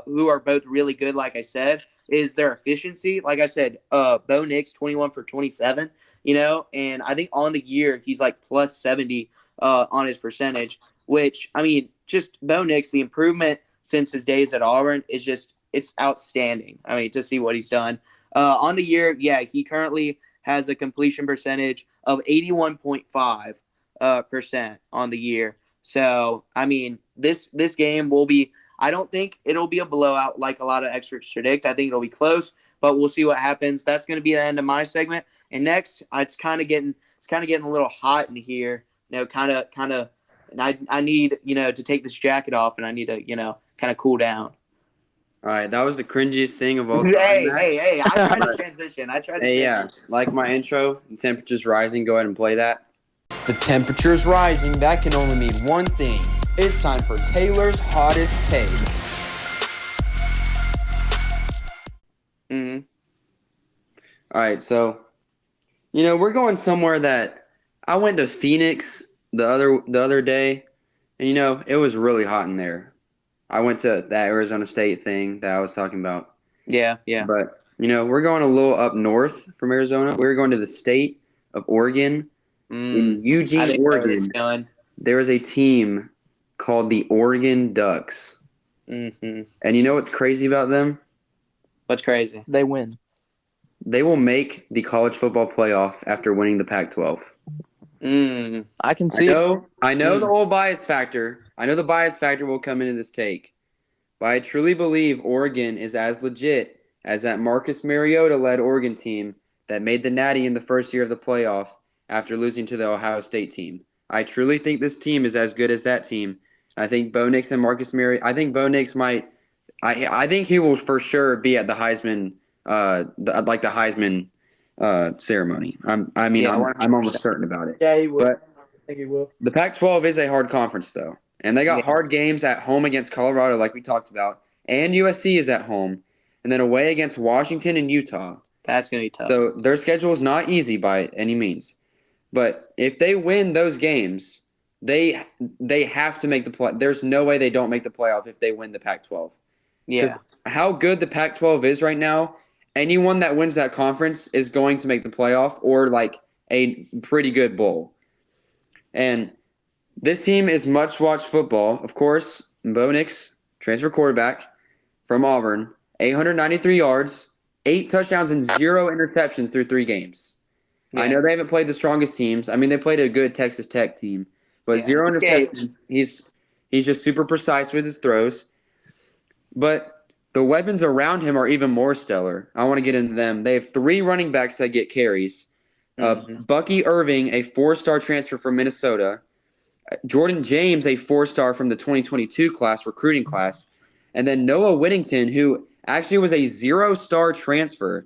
who are both really good, like I said, is their efficiency. Like I said, Bo Nix, 21 for 27, and I think on the year he's like plus 70 on his percentage, which, I mean, just Bo Nix, the improvement since his days at Auburn is just, it's outstanding. I mean, to see what he's done. On the year, he currently has a completion percentage of 81.5% on the year. So, I mean, this game will be – I don't think it'll be a blowout like a lot of experts predict. I think it'll be close, but we'll see what happens. That's going to be the end of my segment. And next, it's kind of getting a little hot in here. Kind of. And I need to take this jacket off, and I need to kind of cool down. All right, that was the cringiest thing of all time. Hey! I tried to transition. Yeah, like my intro. The temperature's rising. Go ahead and play that. The temperature is rising. That can only mean one thing. It's time for Taylor's hottest take. Mm-hmm. All right, so we're going somewhere that I went to Phoenix the other day, and it was really hot in there. I went to that Arizona State thing that I was talking about. Yeah. But we're going a little up north from Arizona. We're going to the state of Oregon. In Eugene, Oregon, there is a team called the Oregon Ducks. Mm-hmm. And you know what's crazy about them? What's crazy? They win. They will make the college football playoff after winning the Pac-12. I can see. I know the old bias factor. I know the bias factor will come into this take. But I truly believe Oregon is as legit as that Marcus Mariota-led Oregon team that made the Natty in the first year of the playoff after losing to the Ohio State team. I truly think this team is as good as that team. I think Bo Nix and Marcus Mariota – I think Bo Nix might – I think he will for sure be at the Heisman the Heisman ceremony. I'm almost certain about it. Yeah, he will. But I think he will. the Pac-12 is a hard conference, though. And they got hard games at home against Colorado, like we talked about. And USC is at home. And then away against Washington and Utah. That's going to be tough. So their schedule is not easy by any means. But if they win those games, they have to make the play. There's no way they don't make the playoff if they win the Pac-12. Yeah. How good the Pac-12 is right now, anyone that wins that conference is going to make the playoff or like a pretty good bowl. And this team is much-watched football. Of course, Bo Nix, transfer quarterback from Auburn, 893 yards, 8 touchdowns, and 0 interceptions through 3 games. Yeah. I know they haven't played the strongest teams. I mean, they played a good Texas Tech team, but 0 interceptions. He's just super precise with his throws. But the weapons around him are even more stellar. I want to get into them. They have 3 running backs that get carries. Bucky Irving, a 4-star transfer from Minnesota. Jordan James, a 4-star from the 2022 recruiting class. And then Noah Whittington, who actually was a 0-star transfer,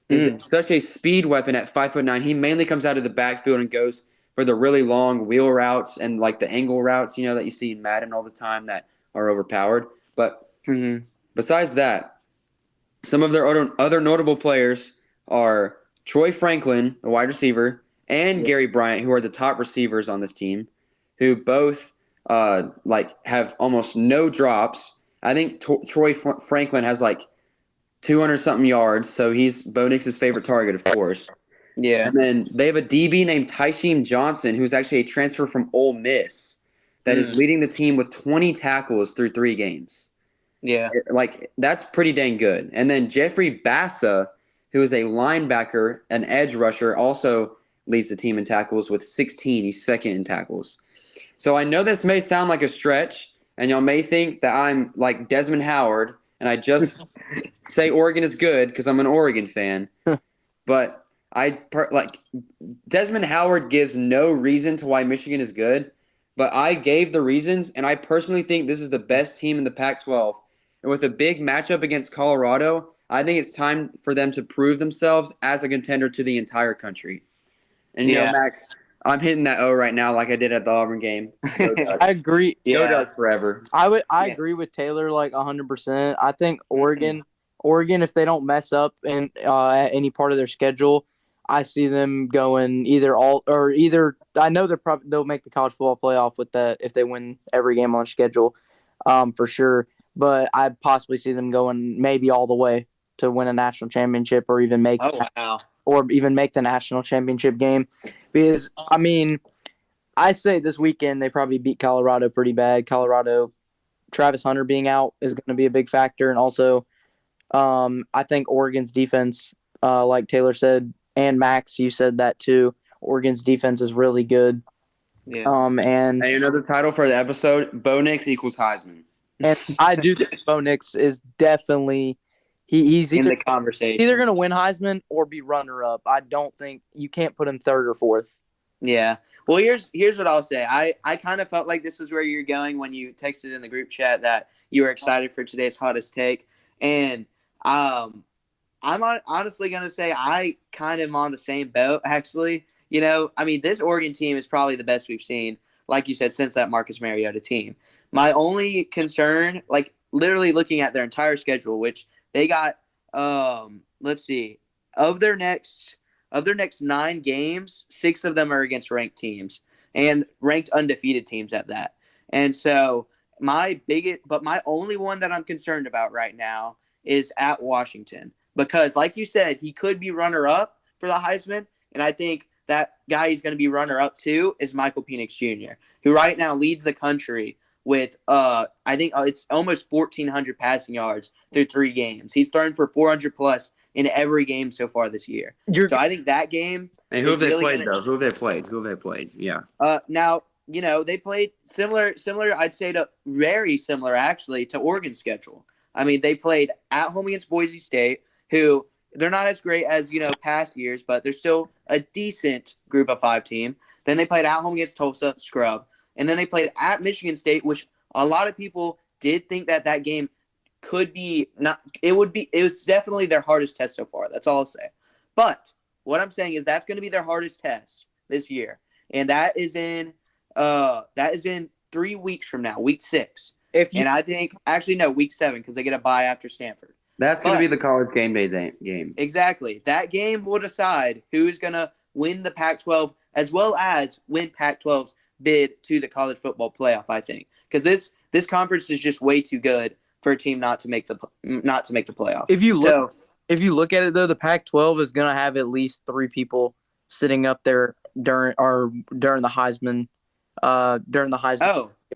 is such a speed weapon at 5'9". He mainly comes out of the backfield and goes for the really long wheel routes and like the angle routes, that you see in Madden all the time that are overpowered. But besides that, some of their other notable players are Troy Franklin, the wide receiver, and Gary Bryant, who are the top receivers on this team, who both have almost no drops. I think Troy Franklin has 200-something yards, so he's Bo Nix's favorite target, of course. Yeah. And then they have a DB named Tysheem Johnson, who's actually a transfer from Ole Miss that is leading the team with 20 tackles through 3 games. Yeah. That's pretty dang good. And then Jeffrey Bassa, who is a linebacker, an edge rusher, also leads the team in tackles with 16. He's second in tackles. So I know this may sound like a stretch, and y'all may think that I'm like Desmond Howard, and I just say Oregon is good because I'm an Oregon fan. But Desmond Howard gives no reason to why Michigan is good, but I gave the reasons, and I personally think this is the best team in the Pac-12. And with a big matchup against Colorado, I think it's time for them to prove themselves as a contender to the entire country. And, Mac, I'm hitting that O right now like I did at the Auburn game. Go Ducks. I agree. Go Ducks forever. I agree with Taylor like 100%. I think Oregon, if they don't mess up in at any part of their schedule, I see them going either. I know they'll make the college football playoff with that if they win every game on schedule, for sure. But I possibly see them going maybe all the way to win a national championship or even make the national championship game. Because I mean, I say this weekend they probably beat Colorado pretty bad. Colorado, Travis Hunter being out is going to be a big factor, and also I think Oregon's defense, like Taylor said, and Max, you said that too. Oregon's defense is really good. Yeah. And hey, another title for the episode: Bo Nix equals Heisman. And I do think Bo Nix is definitely he's in either, the conversation. Either going to win Heisman or be runner-up. I don't think you can't put him third or fourth. Yeah. Well, here's what I'll say. I kind of felt like this was where you're going when you texted in the group chat that you were excited for today's hottest take, and I'm honestly going to say I kind of am on the same boat, actually. I mean, this Oregon team is probably the best we've seen, like you said, since that Marcus Mariota team. My only concern, like literally looking at their entire schedule, which they got, let's see, of their next 9 games, 6 of them are against ranked teams and ranked undefeated teams at that. And so my only one that I'm concerned about right now is at Washington. Because, like you said, he could be runner-up for the Heisman, and I think that guy he's going to be runner-up to is Michael Penix Jr., who right now leads the country with, I think it's almost 1,400 passing yards through 3 games. He's thrown for 400-plus in every game so far this year. So I think that game And who have they played, though? Who have they played? Yeah. Now, they played similar, I'd say to very similar, actually, to Oregon's schedule. I mean, they played at home against Boise State, who they're not as great as, past years, but they're still a decent group of 5 team. Then they played at home against Tulsa, scrub. And then they played at Michigan State, which a lot of people did think that game could be not – it was definitely their hardest test so far. That's all I'll say. But what I'm saying is that's going to be their hardest test this year. And that is in 3 weeks from now, week 6. And I think – actually, no, week 7 because they get a bye after Stanford. That's going to be the college game day game. Exactly. That game will decide who's going to win the Pac-12 as well as win Pac-12's bid to the college football playoff, I think. Because this conference is just way too good for a team not to make the playoff. If you look at it, though, the Pac-12 is going to have at least 3 people sitting up there during the Heisman. Oh,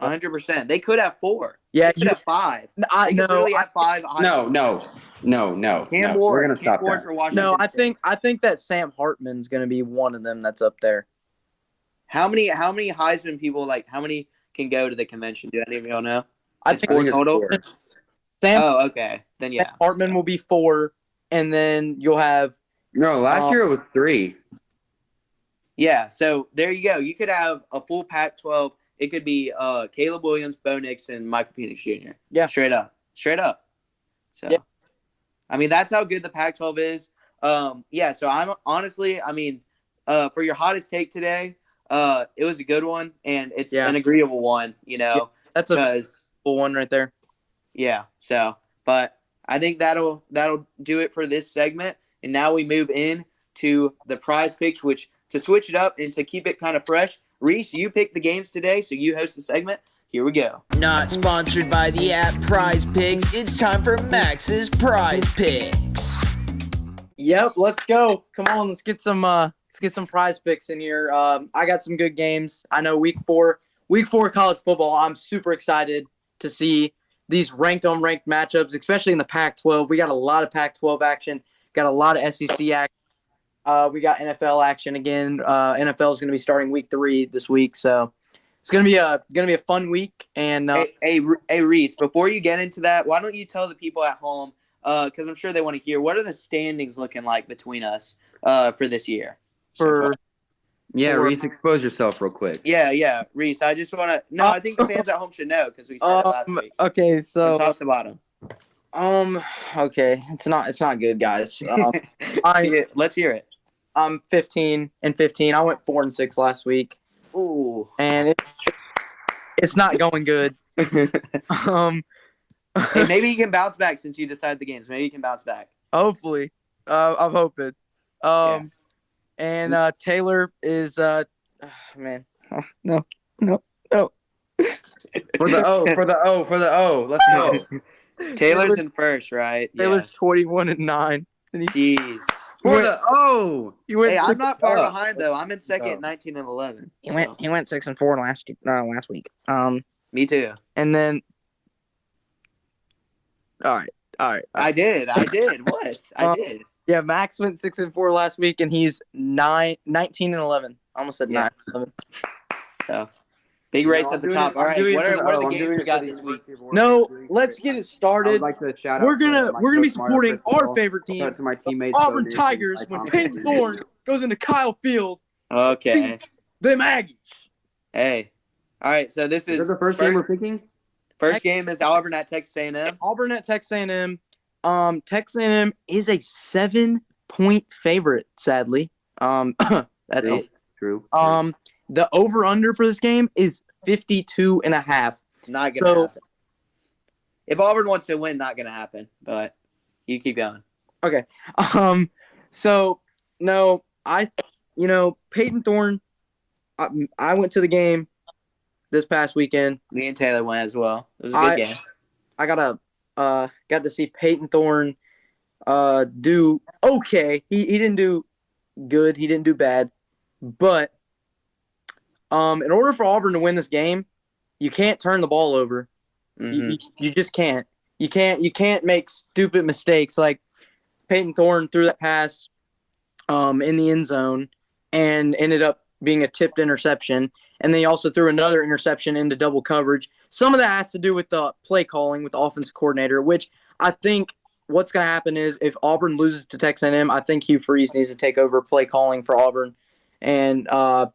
100%. They could have 4. Yeah, they could have 5. They could really have 5. No. Cam Ward for Washington. No, I think that Sam Hartman's going to be one of them that's up there. How many Heisman people, how many can go to the convention? Do any of y'all know? I think 4 total. Okay. Then yeah. Sam Hartman will be 4, and then you'll have. No, last year it was 3. Yeah, so there you go. You could have a full Pac-12. It could be Caleb Williams, Bo Nix, and Michael Penix Jr. Yeah. Straight up. So, yeah. I mean, that's how good the Pac-12 is. So I'm honestly, for your hottest take today, it was a good one, and it's an agreeable one, Yeah, that's a cool one right there. Yeah, so, but I think that'll do it for this segment, and now we move in to the prize picks, which to switch it up and to keep it kind of fresh, Reese, you picked the games today, so you host the segment. Here we go. Not sponsored by the app Prize Picks. It's time for Max's Prize Picks. Yep, let's go. Come on, let's get some prize picks in here. I got some good games. I know week 4 college football. I'm super excited to see these ranked on ranked matchups, especially in the Pac-12. We got a lot of Pac-12 action. Got a lot of SEC action. We got NFL action again. NFL is going to be starting week 3 this week, so it's gonna be a fun week. And Hey, Reese, before you get into that, why don't you tell the people at home, because I'm sure they want to hear, what are the standings looking like between us for this year? Yeah, Reese, expose yourself real quick. Yeah, Reese. I just want to. No, I think the fans at home should know because we said it last week. Okay, so from top to bottom. Okay, it's not good, guys. Let's hear it. I'm 15-15. I went 4-6 last week. Ooh, and it's not going good. Hey, maybe you can bounce back since you decided the games. Maybe you can bounce back. Hopefully, I'm hoping. And Taylor is man. No. For the O. Let's go. Taylor's in first, right? Taylor's 21-9. Jeez. For the O. Hey, I'm not far behind though. I'm in second, 19-11. He went 6-4 last week. Me too. And then, all right. I did. What? I did. Yeah, Max went 6-4 last week, and he's 19-11. Almost said 9-11. So, big race at the top. All right, what are the games we got this week? No, let's get it started. I would like to shout out we're gonna be supporting our favorite Shout team, out to my teammates, Auburn Tigers, when Peyton Thorne goes into Kyle Field. Okay. Beats them Aggies. Hey. All right, so this is the first game we're picking? First game is Auburn at Texas A&M. Auburn at Texas A&M. Texas A&M is a 7-point favorite, sadly. That's it. True. The over-under for this game is 52.5. It's not going to happen. If Auburn wants to win, not going to happen. But you keep going. Okay. So, no, Peyton Thorne, I went to the game this past weekend. Me and Taylor went as well. It was a good game. I got to see Peyton Thorne do okay. He didn't do good. He didn't do bad. But in order for Auburn to win this game, you can't turn the ball over. Mm-hmm. You just can't. You can't make stupid mistakes like Peyton Thorne threw that pass in the end zone and ended up being a tipped interception. And then he also threw another interception into double coverage. Some of that has to do with the play calling with the offensive coordinator, which I think what's going to happen is if Auburn loses to Texas A&M, I think Hugh Freeze needs to take over play calling for Auburn. And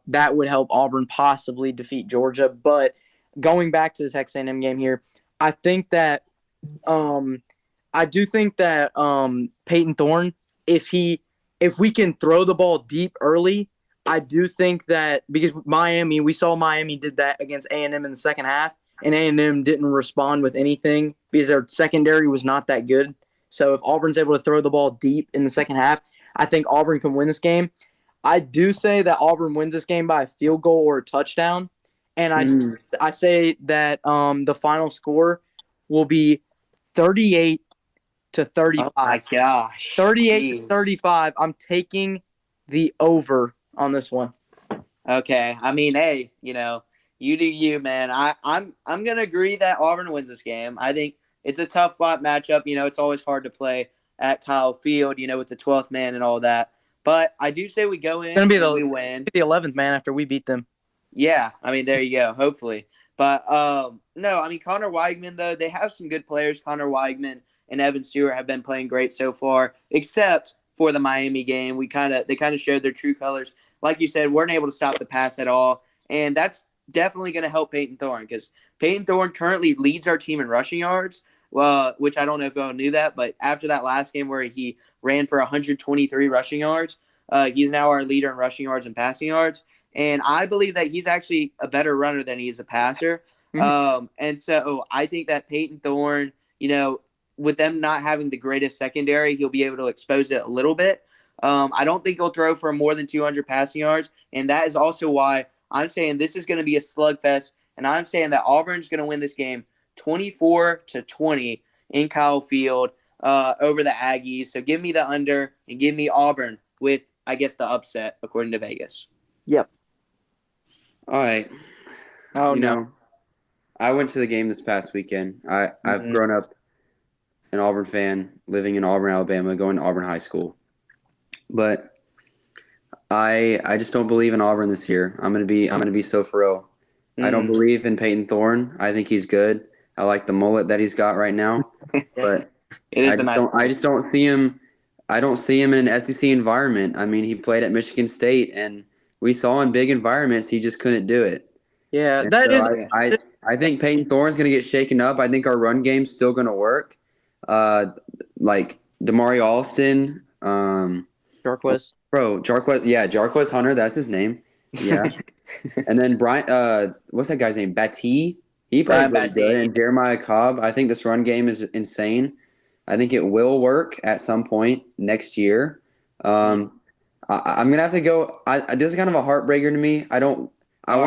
that would help Auburn possibly defeat Georgia. But going back to the Texas A&M game here, I think that I do think that Peyton Thorne, if we can throw the ball deep early, I do think that because we saw Miami did that against A&M in the second half, and A&M didn't respond with anything because their secondary was not that good. So if Auburn's able to throw the ball deep in the second half, I think Auburn can win this game. I do say that Auburn wins this game by a field goal or a touchdown, and I say that the final score will be 38-35. Oh my gosh. 38-35. I'm taking the over on this one. Okay. I mean, hey, you do you, man. I'm gonna agree that Auburn wins this game. I think it's a tough spot matchup. It's always hard to play at Kyle Field, with the 12th man and all that. But I do say we go in and we win. The 11th man after we beat them. Yeah, I mean, there you go. Hopefully. But no, I mean, Connor Weigman, though, they have some good players. Connor Weigman and Evan Stewart have been playing great so far, except for the Miami game. They kind of showed their true colors. Like you said, weren't able to stop the pass at all. And that's definitely going to help Peyton Thorne because Peyton Thorne currently leads our team in rushing yards, which I don't know if y'all knew that, but after that last game where he ran for 123 rushing yards, he's now our leader in rushing yards and passing yards. And I believe that he's actually a better runner than he is a passer. Mm-hmm. And so I think that Peyton Thorne, with them not having the greatest secondary, he'll be able to expose it a little bit. I don't think he'll throw for more than 200 passing yards. And that is also why I'm saying this is going to be a slugfest. And I'm saying that Auburn's going to win this game 24-20 in Kyle Field over the Aggies. So give me the under and give me Auburn with, I guess, the upset according to Vegas. Yep. All right. No. I went to the game this past weekend. I've grown up an Auburn fan, living in Auburn, Alabama, going to Auburn High School. But I just don't believe in Auburn this year. I'm gonna be so for real. I don't believe in Peyton Thorne. I think he's good. I like the mullet that he's got right now, but It is I just don't see him. I don't see him in an SEC environment. I mean, he played at Michigan State, and we saw in big environments he just couldn't do it. Yeah, And that so is. I think Peyton Thorne's going to get shaken up. I think our run game's still going to work. Like Damari Alston, Jarquez. Jarquez Hunter, that's his name. Yeah. And then Brian, what's that guy's name? Batty. He played really good. And Jeremiah Cobb. I think this run game is insane. I think it will work at some point next year. I'm gonna have to go. This is kind of a heartbreaker to me. I want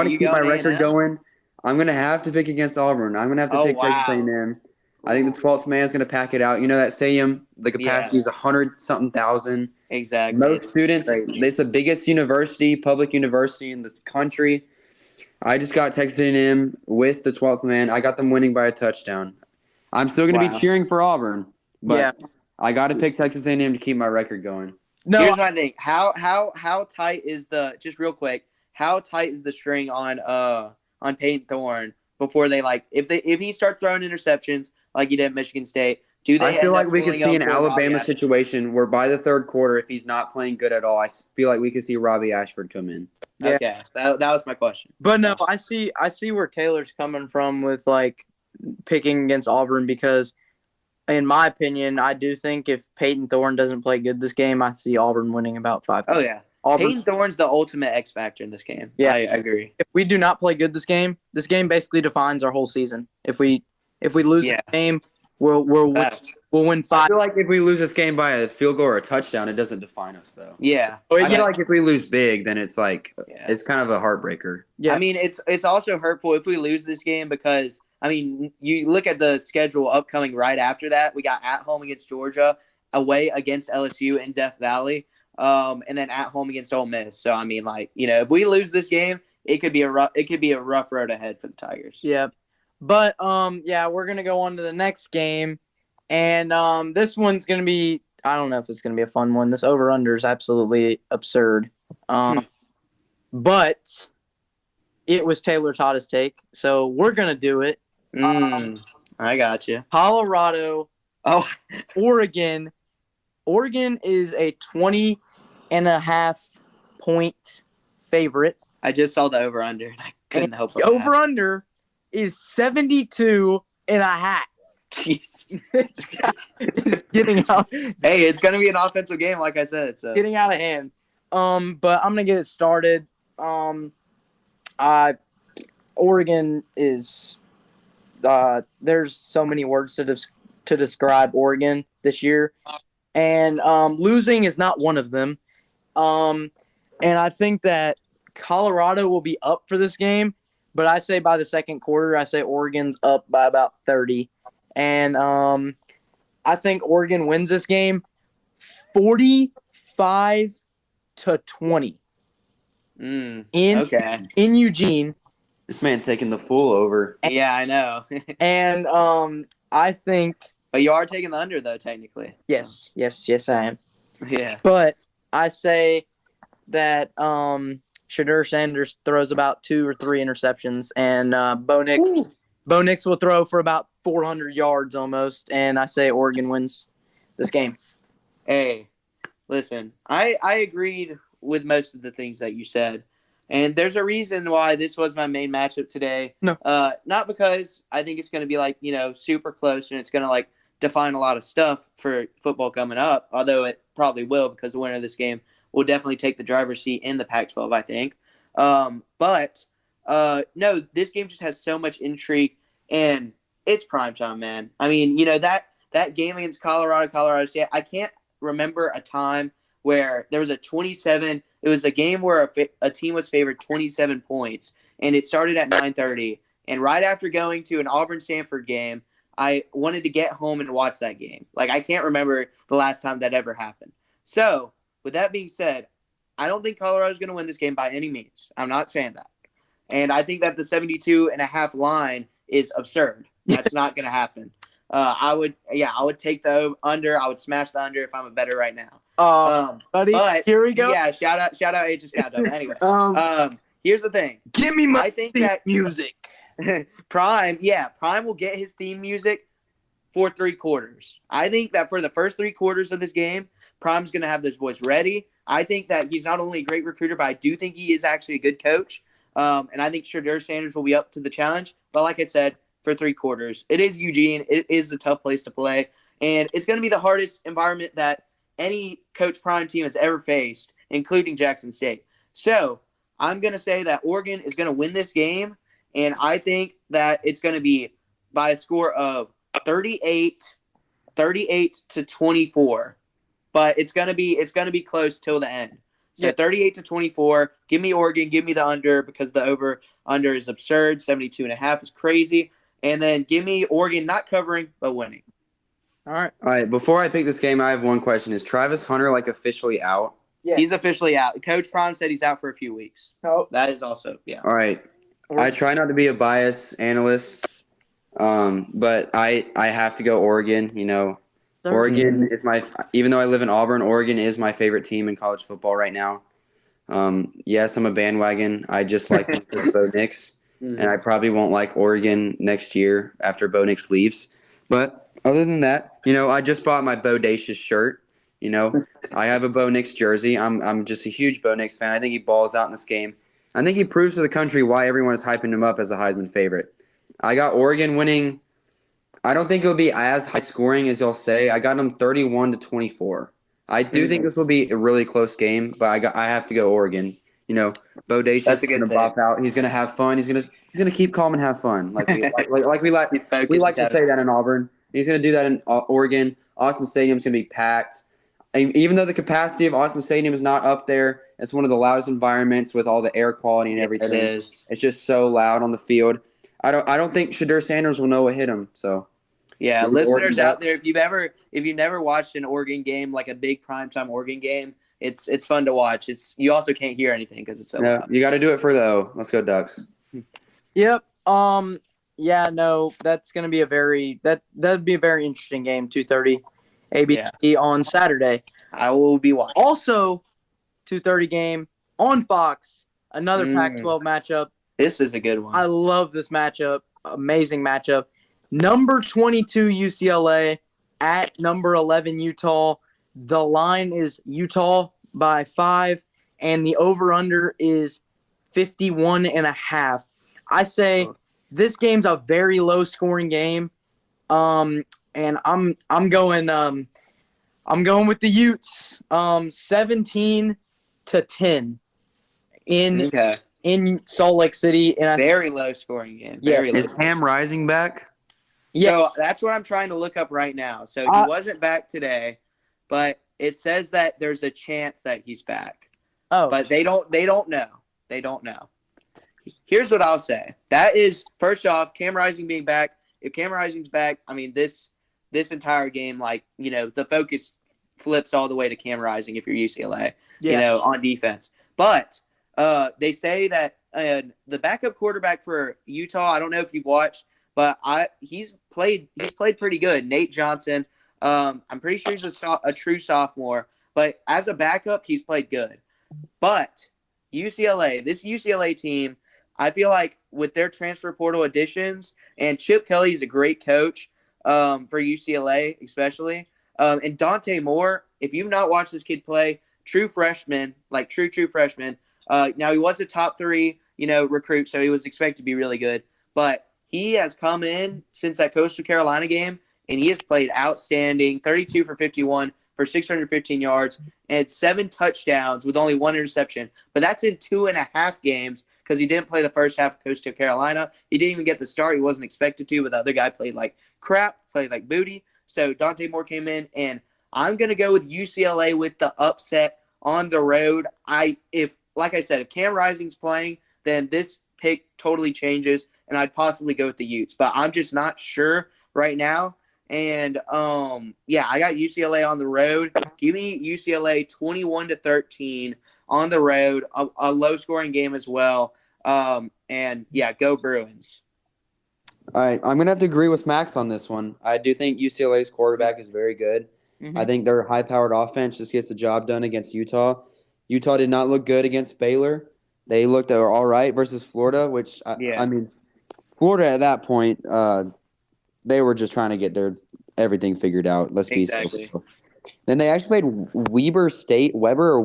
to keep my record going. I'm gonna have to pick against Auburn. I'm gonna have to pick Texas A&M. I think the 12th man is gonna pack it out. You know that stadium, the capacity is 100-something thousand. Exactly. Most students. It's the biggest public university in the country. I just got Texas A&M with the 12th man. I got them winning by a touchdown. I'm still going to be cheering for Auburn, but I got to pick Texas A&M to keep my record going. No, here's my thing. How tight is just real quick? How tight is the string on Peyton Thorne before they if he starts throwing interceptions like he did at Michigan State? I feel like we could see an Alabama situation where by the third quarter, if he's not playing good at all, I feel like we could see Robbie Ashford come in. Yeah. Okay, that was my question. But no, I see where Taylor's coming from with picking against Auburn because, in my opinion, I do think if Peyton Thorne doesn't play good this game, I see Auburn winning about 5 points. Oh yeah, Peyton Thorne's the ultimate X factor in this game. Yeah, I agree. If we do not play good this game basically defines our whole season. If we lose the game. We'll win 5. I feel like if we lose this game by a field goal or a touchdown, it doesn't define us, though. Yeah. I feel like if we lose big, then it's it's kind of a heartbreaker. Yeah. I mean, it's also hurtful if we lose this game because, I mean, you look at the schedule upcoming right after that. We got at home against Georgia, away against LSU in Death Valley, and then at home against Ole Miss. So, I mean, if we lose this game, it could be a rough road ahead for the Tigers. Yeah. But, we're going to go on to the next game. And this one's going to be – I don't know if it's going to be a fun one. This over-under is absolutely absurd. But it was Taylor's hottest take, so we're going to do it. I got you. Colorado. Oregon. Oregon is a 20.5-point favorite. I just saw the over-under, and I couldn't help it. Over-under is 72.5. Jeez. It's getting out. Hey, it's going to be an offensive game, like I said. So. Getting out of hand. But I'm going to get it started. Oregon is there's so many words to describe Oregon this year. And losing is not one of them. And I think that Colorado will be up for this game. But I say by the second quarter, Oregon's up by about 30. And I think Oregon wins this game 45-20. In Eugene. This man's taking the full over. Yeah, I know. And I think. But you are taking the under, though, technically. Yes, I am. Yeah. But I say that Shedeur Sanders throws about 2 or 3 interceptions, and Bo Nix will throw for about 400 yards almost, and I say Oregon wins this game. Hey, listen, I agreed with most of the things that you said, and there's a reason why this was my main matchup today. No. Not because I think it's going to be super close and it's going to define a lot of stuff for football coming up, although it probably will because the winner of this game will definitely take the driver's seat in the Pac-12, I think. But no, this game just has so much intrigue, and it's primetime, man. I mean, that game against Colorado State, I can't remember a time where there was a 27 – it was a game where a team was favored 27 points, and it started at 9:30. And right after going to an Auburn-Stanford game, I wanted to get home and watch that game. I can't remember the last time that ever happened. So – with that being said, I don't think Colorado's going to win this game by any means. I'm not saying that. And I think that the 72.5 line is absurd. That's not going to happen. I would take the under. I would smash the under if I'm a bettor right now. Buddy, but here we go. Yeah, shout out HS Countdown. Anyway, here's the thing. Give me my I think theme that music. Prime will get his theme music for 3 quarters. I think that for the first 3 quarters of this game, Prime's going to have those boys ready. I think that he's not only a great recruiter, but I do think he is actually a good coach. And I think Shedeur Sanders will be up to the challenge. But like I said, for 3 quarters, it is Eugene. It is a tough place to play. And it's going to be the hardest environment that any Coach Prime team has ever faced, including Jackson State. So I'm going to say that Oregon is going to win this game. And I think that it's going to be by a score of 38 to 24. But it's going to be close till the end. So 38 to 24. Give me Oregon. Give me the under because the over-under is absurd. 72.5 is crazy. And then give me Oregon not covering but winning. All right. All right, before I pick this game, I have one question. Is Travis Hunter, officially out? Yeah. He's officially out. Coach Prime said he's out for a few weeks. No. That is also, yeah. All right. I try not to be a biased analyst, but I have to go Oregon. Oregon is even though I live in Auburn, Oregon is my favorite team in college football right now. Yes, I'm a bandwagon. I just like Bo Nix, and I probably won't like Oregon next year after Bo Nix leaves. But other than that, I just bought my Bodacious shirt. I have a Bo Nix jersey. I'm just a huge Bo Nix fan. I think he balls out in this game. I think he proves to the country why everyone is hyping him up as a Heisman favorite. I got Oregon winning. I don't think it'll be as high scoring as y'all say. I got them 31 to 24. I do think this will be a really close game, but I have to go Oregon. Bodacious is going to bop out. He's going to have fun. He's going to keep calm and have fun. Like we like to say that in Auburn. He's going to do that in Oregon. Austin Stadium's going to be packed. And even though the capacity of Austin Stadium is not up there, it's one of the loudest environments with all the air quality and everything. It is. It's just so loud on the field. I don't think Shedeur Sanders will know what hit him. So yeah, listeners out there, if you've never watched an Oregon game, like a big primetime Oregon game, it's fun to watch. You also can't hear anything because it's so loud. You got to do it for the O. Let's go Ducks. Yep. Yeah. No, that's gonna be that'd be a very interesting game. 2:30 ABC on Saturday. I will be watching. Also, 2:30 game on Fox. Another Pac-12 matchup. This is a good one. I love this matchup. Amazing matchup. Number 22 UCLA at number 11 Utah. The line is Utah by 5, and the over/under is 51.5. I say this game's a very low-scoring game, and I'm going with the Utes. 17 to 10 in Salt Lake City, and very low-scoring game. Is Cam Rising back? Yeah, so that's what I'm trying to look up right now. So he wasn't back today, but it says that there's a chance that he's back. Oh, but they don't know. They don't know. Here's what I'll say. That is, first off, Cam Rising being back. If Cam Rising's back, I mean this entire game, the focus flips all the way to Cam Rising if you're UCLA, on defense. But they say that the backup quarterback for Utah, I don't know if you've watched, but he's played pretty good. Nate Johnson. I'm pretty sure he's a true sophomore, but as a backup, he's played good. But this UCLA team, I feel like with their transfer portal additions, and Chip Kelly is a great coach for UCLA especially, and Dante Moore, if you've not watched this kid play, true freshman, true freshman. Now he was a top 3, recruit, so he was expected to be really good, but he has come in since that Coastal Carolina game, and he has played outstanding, 32 for 51 for 615 yards and 7 touchdowns with only 1 interception. But that's in 2.5 games because he didn't play the first half of Coastal Carolina. He didn't even get the start. He wasn't expected to, but the other guy played like crap, played like booty. So Dante Moore came in, and I'm going to go with UCLA with the upset on the road. If Cam Rising's playing, then this pick totally changes, and I'd possibly go with the Utes. But I'm just not sure right now. And, I got UCLA on the road. Give me UCLA 21 to 13 on the road, a low-scoring game as well. Go Bruins. All right, I'm going to have to agree with Max on this one. I do think UCLA's quarterback is very good. Mm-hmm. I think their high-powered offense just gets the job done against Utah. Utah did not look good against Baylor. They looked all right versus Florida, which, Yeah. I mean, Florida at that point, they were just trying to get their everything figured out. Let's be Exactly. so. Then they actually played Weber State, whoever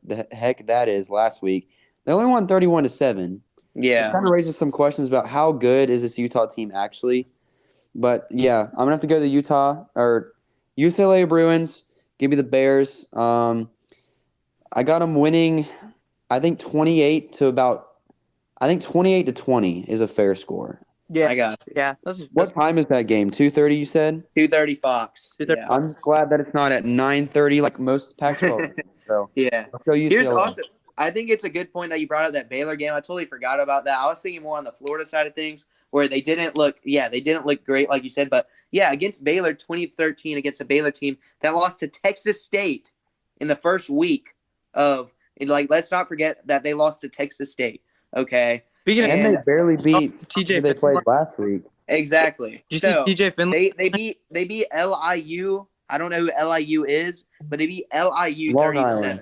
the heck that is, last week. They only won 31-7. It Yeah. kind of raises some questions about how good is this Utah team actually. But yeah, I'm gonna have to go to the Utah or UCLA Bruins. Give me the Bears. I got them winning. I think 28-20 is a fair score. Yeah, I got it. yeah. What time is that game? 2:30, you said? 2:30 Fox. 2:30. Yeah. I'm glad that it's not at 9:30 like most Pac-12 games. So Yeah. let's go UCLA. Here's also, I think it's a good point that you brought up that Baylor game. I totally forgot about that. I was thinking more on the Florida side of things where they didn't look great, like you said. But yeah, against Baylor, 2013, against a Baylor team that lost to Texas State in the first week of, let's not forget that they lost to Texas State. Okay. Speaking And they barely beat TJ who they played last week. Exactly. Did you see TJ Finley? They beat LIU. I don't know who LIU is, but they beat LIU Long 30-7.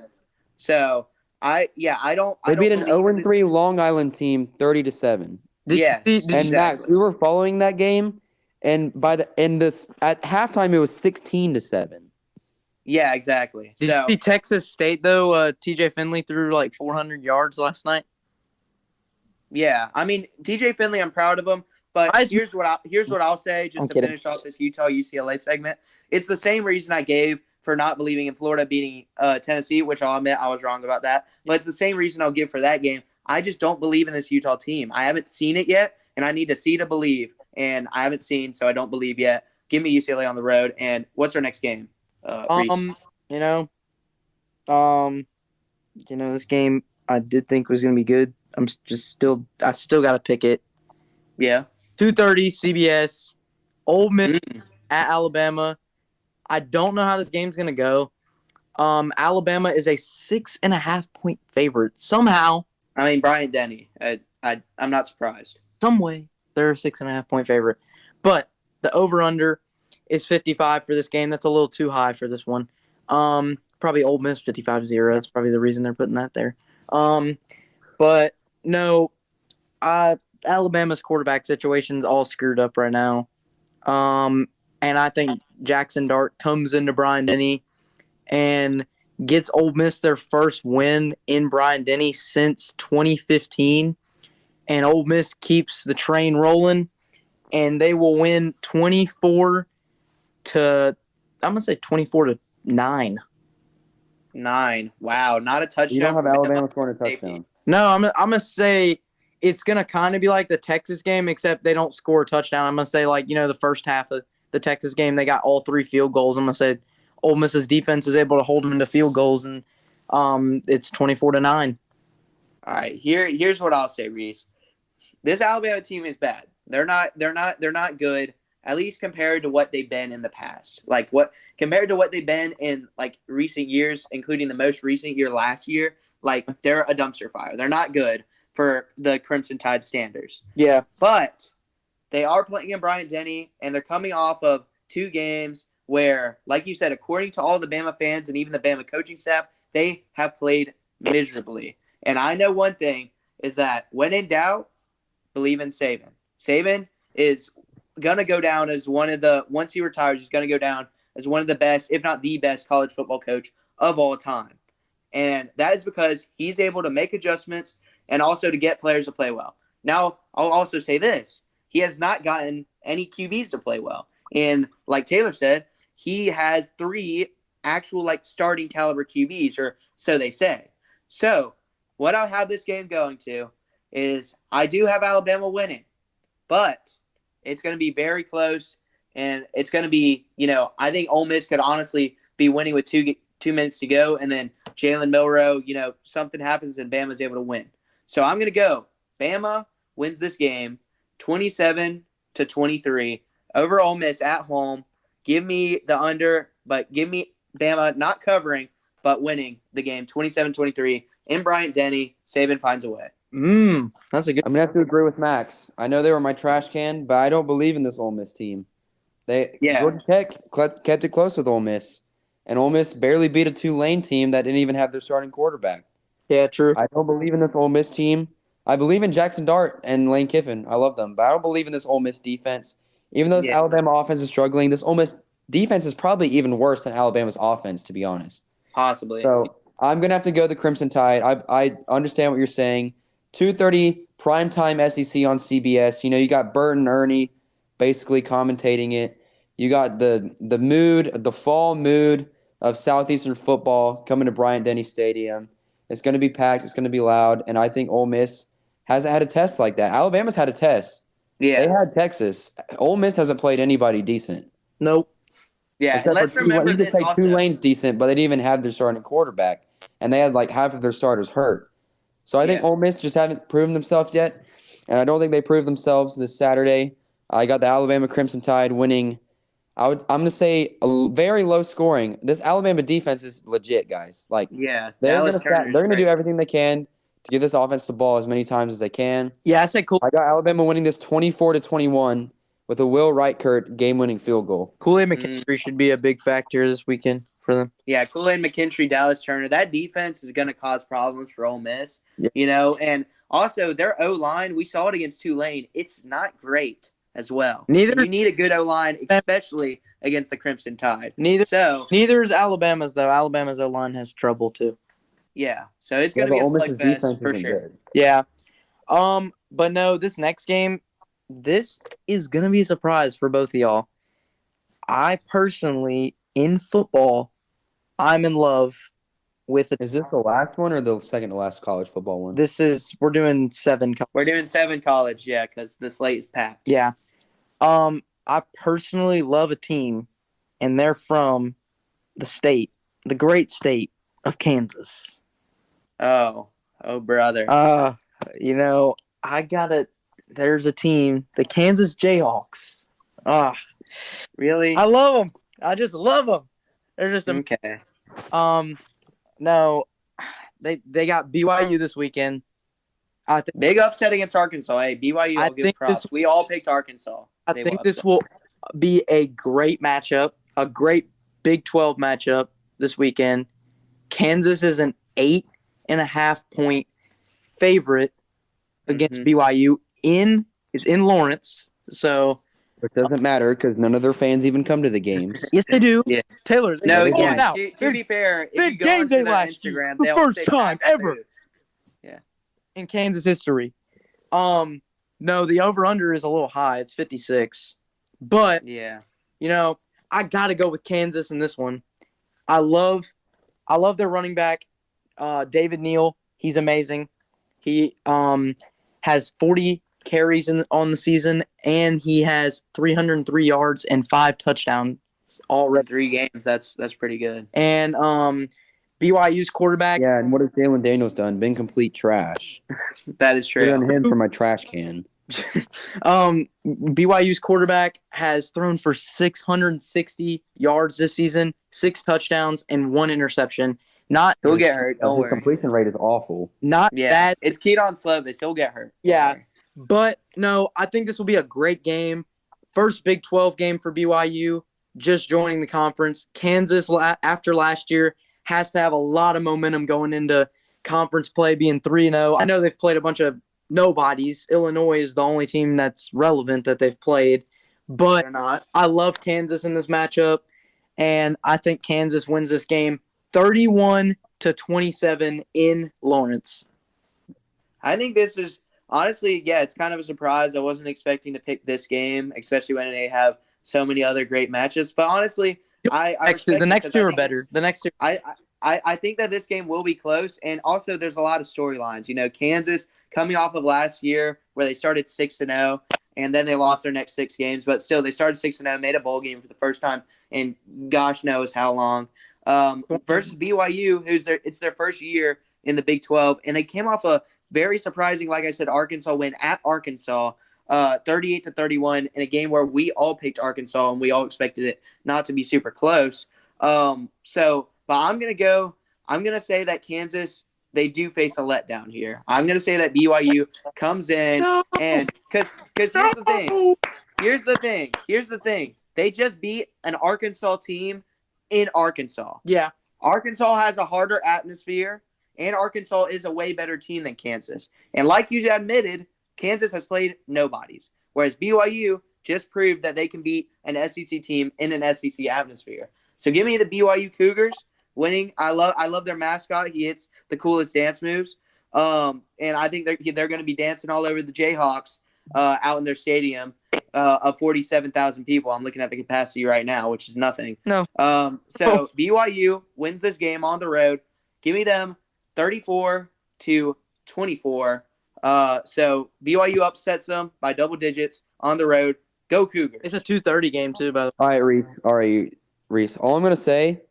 So I don't. They beat an believe in 0-3 Long Island team 30-7. Did Yeah. you see, And Max, we were following that game, and at halftime it was 16-7. Yeah, exactly. did So you see Texas State though? TJ Finley threw like 400 yards last night. yeah, I mean TJ Finley, I'm proud of him. But here's what I'll say just to finish off this Utah UCLA segment. It's the same reason I gave for not believing in Florida beating Tennessee, which I'll admit I was wrong about that. But it's the same reason I'll give for that game. I just don't believe in this Utah team. I haven't seen it yet, and I need to see to believe. And I haven't seen, so I don't believe yet. Give me UCLA on the road. And what's our next game? Reese? This game I did think was gonna be good. I still got to pick it. Yeah. 2:30 CBS, Ole Miss at Alabama. I don't know how this game's gonna go. Alabama is a 6.5-point favorite. Somehow, I mean Bryant-Denny. I'm not surprised. some way, they're a 6.5-point favorite. But the over/under is 55 for this game. That's a little too high for this one. Probably Ole Miss 55-0. That's probably the reason they're putting that there. But no, Alabama's quarterback situation's all screwed up right now. And I think Jackson Dart comes into Bryant-Denny and gets Ole Miss their first win in Bryant-Denny since 2015. And Ole Miss keeps the train rolling, and they will win 24-9. 9. Wow, not a touchdown. You don't have for Alabama scoring a touchdown. No, I'm gonna say it's gonna kind of be like the Texas game, except they don't score a touchdown. I'm gonna say the first half of the Texas game, they got all 3 field goals. I'm gonna say Ole Miss's defense is able to hold them into field goals, and it's 24-9. All right, here's what I'll say, Reese. This Alabama team is bad. They're not good, at least compared to what they've been in the past. Compared to what they've been in recent years, including the most recent year last year, they're a dumpster fire. They're not good for the Crimson Tide standards. Yeah. But they are playing in Bryant-Denny, and they're coming off of 2 games where, like you said, according to all the Bama fans and even the Bama coaching staff, they have played miserably. And I know one thing is that when in doubt, believe in Saban. Saban is going to go down as once he retires, he's going to go down as one of the best, if not the best, college football coach of all time. And that is because he's able to make adjustments and also to get players to play well. Now, I'll also say this. He has not gotten any QBs to play well. And like Taylor said, he has 3 actual starting caliber QBs, or so they say. So what I'll have this game going to is I do have Alabama winning, but it's going to be very close, and it's going to be, I think Ole Miss could honestly be winning with 2 minutes to go, and then Jalen Milroe, something happens and Bama's able to win. So I'm going to go Bama wins this game 27-23 over Ole Miss at home. Give me the under, but give me Bama not covering, but winning the game 27-23 in Bryant-Denny. Saban finds a way. That's a good. I'm gonna have to agree with Max. I know they were my trash can, but I don't believe in this Ole Miss team. Georgia Tech kept it close with Ole Miss, and Ole Miss barely beat a Tulane team that didn't even have their starting quarterback. Yeah, true. I don't believe in this Ole Miss team. I believe in Jackson Dart and Lane Kiffin. I love them, but I don't believe in this Ole Miss defense. Even though this Yeah. Alabama offense is struggling, this Ole Miss defense is probably even worse than Alabama's offense, to be honest. Possibly. So I'm gonna have to go the Crimson Tide. I understand what you're saying. 2:30 primetime SEC on CBS. You got Bert and Ernie basically commentating it. You got the fall mood of Southeastern football coming to Bryant-Denny Stadium. It's going to be packed. It's going to be loud. And I think Ole Miss hasn't had a test like that. Alabama's had a test. Yeah. They had Texas. Ole Miss hasn't played anybody decent. Nope. Yeah. Except And let's for remember you could this say also. Tulane's decent, but they didn't even have their starting quarterback. And they had like half of their starters hurt. So I think Ole Miss just haven't proven themselves yet. And I don't think they proved themselves this Saturday. I got the Alabama Crimson Tide winning. I'm going to say a very low scoring. This Alabama defense is legit, guys. Like, Yeah. they're Dallas Turner's going to do great. everything they can to give this offense the ball as many times as they can. Yeah, I said cool. I got Alabama winning this 24-21 with a Will Reichert game-winning field goal. Kool-Aid McKinstry should be a big factor this weekend for them. Yeah, Kool-Aid McKinstry, Dallas Turner. That defense is going to cause problems for Ole Miss, Yeah. And also their O-line, we saw it against Tulane. It's not great as well. Neither- You need a good O-line, especially against the Crimson Tide. Neither So, is Alabama's, though. Alabama's O-line has trouble, too. yeah. So it's going to be a slugfest for sure. Good. Yeah. But no, this next game, this is going to be a surprise for both of y'all. I personally, in football, I'm in love with it. Is this the last one or the second to last college football one? We're doing 7. We're doing 7 college, yeah, because the slate is packed. Yeah. I personally love a team, and they're from the great state of Kansas. Oh, brother. There's a team, the Kansas Jayhawks. Really? I love them. I just love them. They're just Okay. No, they got BYU this weekend. I think Big upset against Arkansas. Hey, BYU, I'll give props. We all picked Arkansas. this will be a great matchup, a great Big 12 matchup this weekend. Kansas is an 8.5-point favorite against BYU in Lawrence. So It doesn't matter because none of their fans even come to the games. yes, they do. Yeah. Taylor. No, they yeah. now. To be fair, if Big you go game onto day their last year. Instagram, The they'll first say time Pac ever. food. In Kansas history. No, the over-under is a little high. It's 56. But, Yeah. I got to go with Kansas in this one. I love their running back, David Neal. He's amazing. He has 40 carries on the season, and he has 303 yards and 5 touchdowns already. 3 games. That's pretty good. And BYU's quarterback. Yeah, and what has Jalen Daniels done? Been complete trash. That is Good true. on him for my trash can. BYU's quarterback has thrown for 660 yards this season, 6 touchdowns, and 1 interception. He'll get hurt. Don't His worry. completion rate is awful. Not Yeah. bad. It's Keaton Slow. They still get hurt. Don't Yeah. worry. But no, I think this will be a great game. First Big 12 game for BYU, just joining the conference. Kansas, after last year, has to have a lot of momentum going into conference play, being 3-0. I know they've played a bunch of nobodies. Illinois is the only team that's relevant that they've played. But They're not. I love Kansas in this matchup, and I think Kansas wins this game 31-27 in Lawrence. I think this is honestly, it's kind of a surprise. I wasn't expecting to pick this game, especially when they have so many other great matches. But honestly, I respect The it next 'cause two I are think better. The next two. I think that this game will be close, and also there's a lot of storylines. Kansas coming off of last year where they started 6-0, and then they lost their next 6 games, but still they started 6-0, made a bowl game for the first time in gosh knows how long. Versus BYU, it's their first year in the Big 12, and they came off a very surprising, like I said, Arkansas win at Arkansas, 38-31 in a game where we all picked Arkansas and we all expected it not to be super close. But I'm going to say that Kansas, they do face a letdown here. I'm going to say that BYU comes in and because here's the thing. They just beat an Arkansas team in Arkansas. Yeah. Arkansas has a harder atmosphere. and Arkansas is a way better team than Kansas. And like you admitted, Kansas has played nobodies, whereas BYU just proved that they can beat an SEC team in an SEC atmosphere. So give me the BYU Cougars winning. I love their mascot. He hits the coolest dance moves. And I think they're going to be dancing all over the Jayhawks out in their stadium of 47,000 people. I'm looking at the capacity right now, which is nothing. No. So BYU wins this game on the road. Give me them 34-24. So BYU upsets them by double digits on the road. Go Cougars. It's a 2:30 game too, by the way. All right, Reese. All I'm going to say,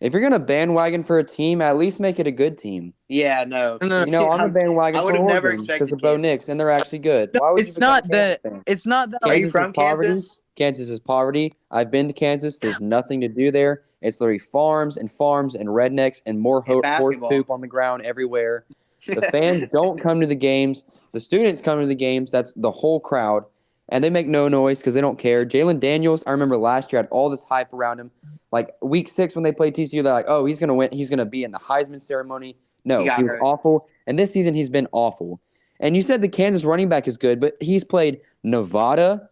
if you're going to bandwagon for a team, at least make it a good team. Yeah, no. No. You know, I'm a bandwagon I would for have never Oregon because expected of Bo Kansas. Nix, and they're actually good. Why would you It's become not a that. Kansas fan? It's not that. Are you Kansas from is poverty. Kansas? Kansas is poverty. I've been to Kansas. There's nothing to do there. It's literally farms and rednecks and more And horse basketball. poop on the ground everywhere. The fans don't come to the games. The students come to the games. That's the whole crowd. And they make no noise because they don't care. Jalen Daniels, I remember last year had all this hype around him. Like week 6 when they played TCU, they're like, oh, he's going to win. He's going to be in the Heisman ceremony. No, He got he was hurt. awful. And this season he's been awful. And you said the Kansas running back is good, but he's played Nevada.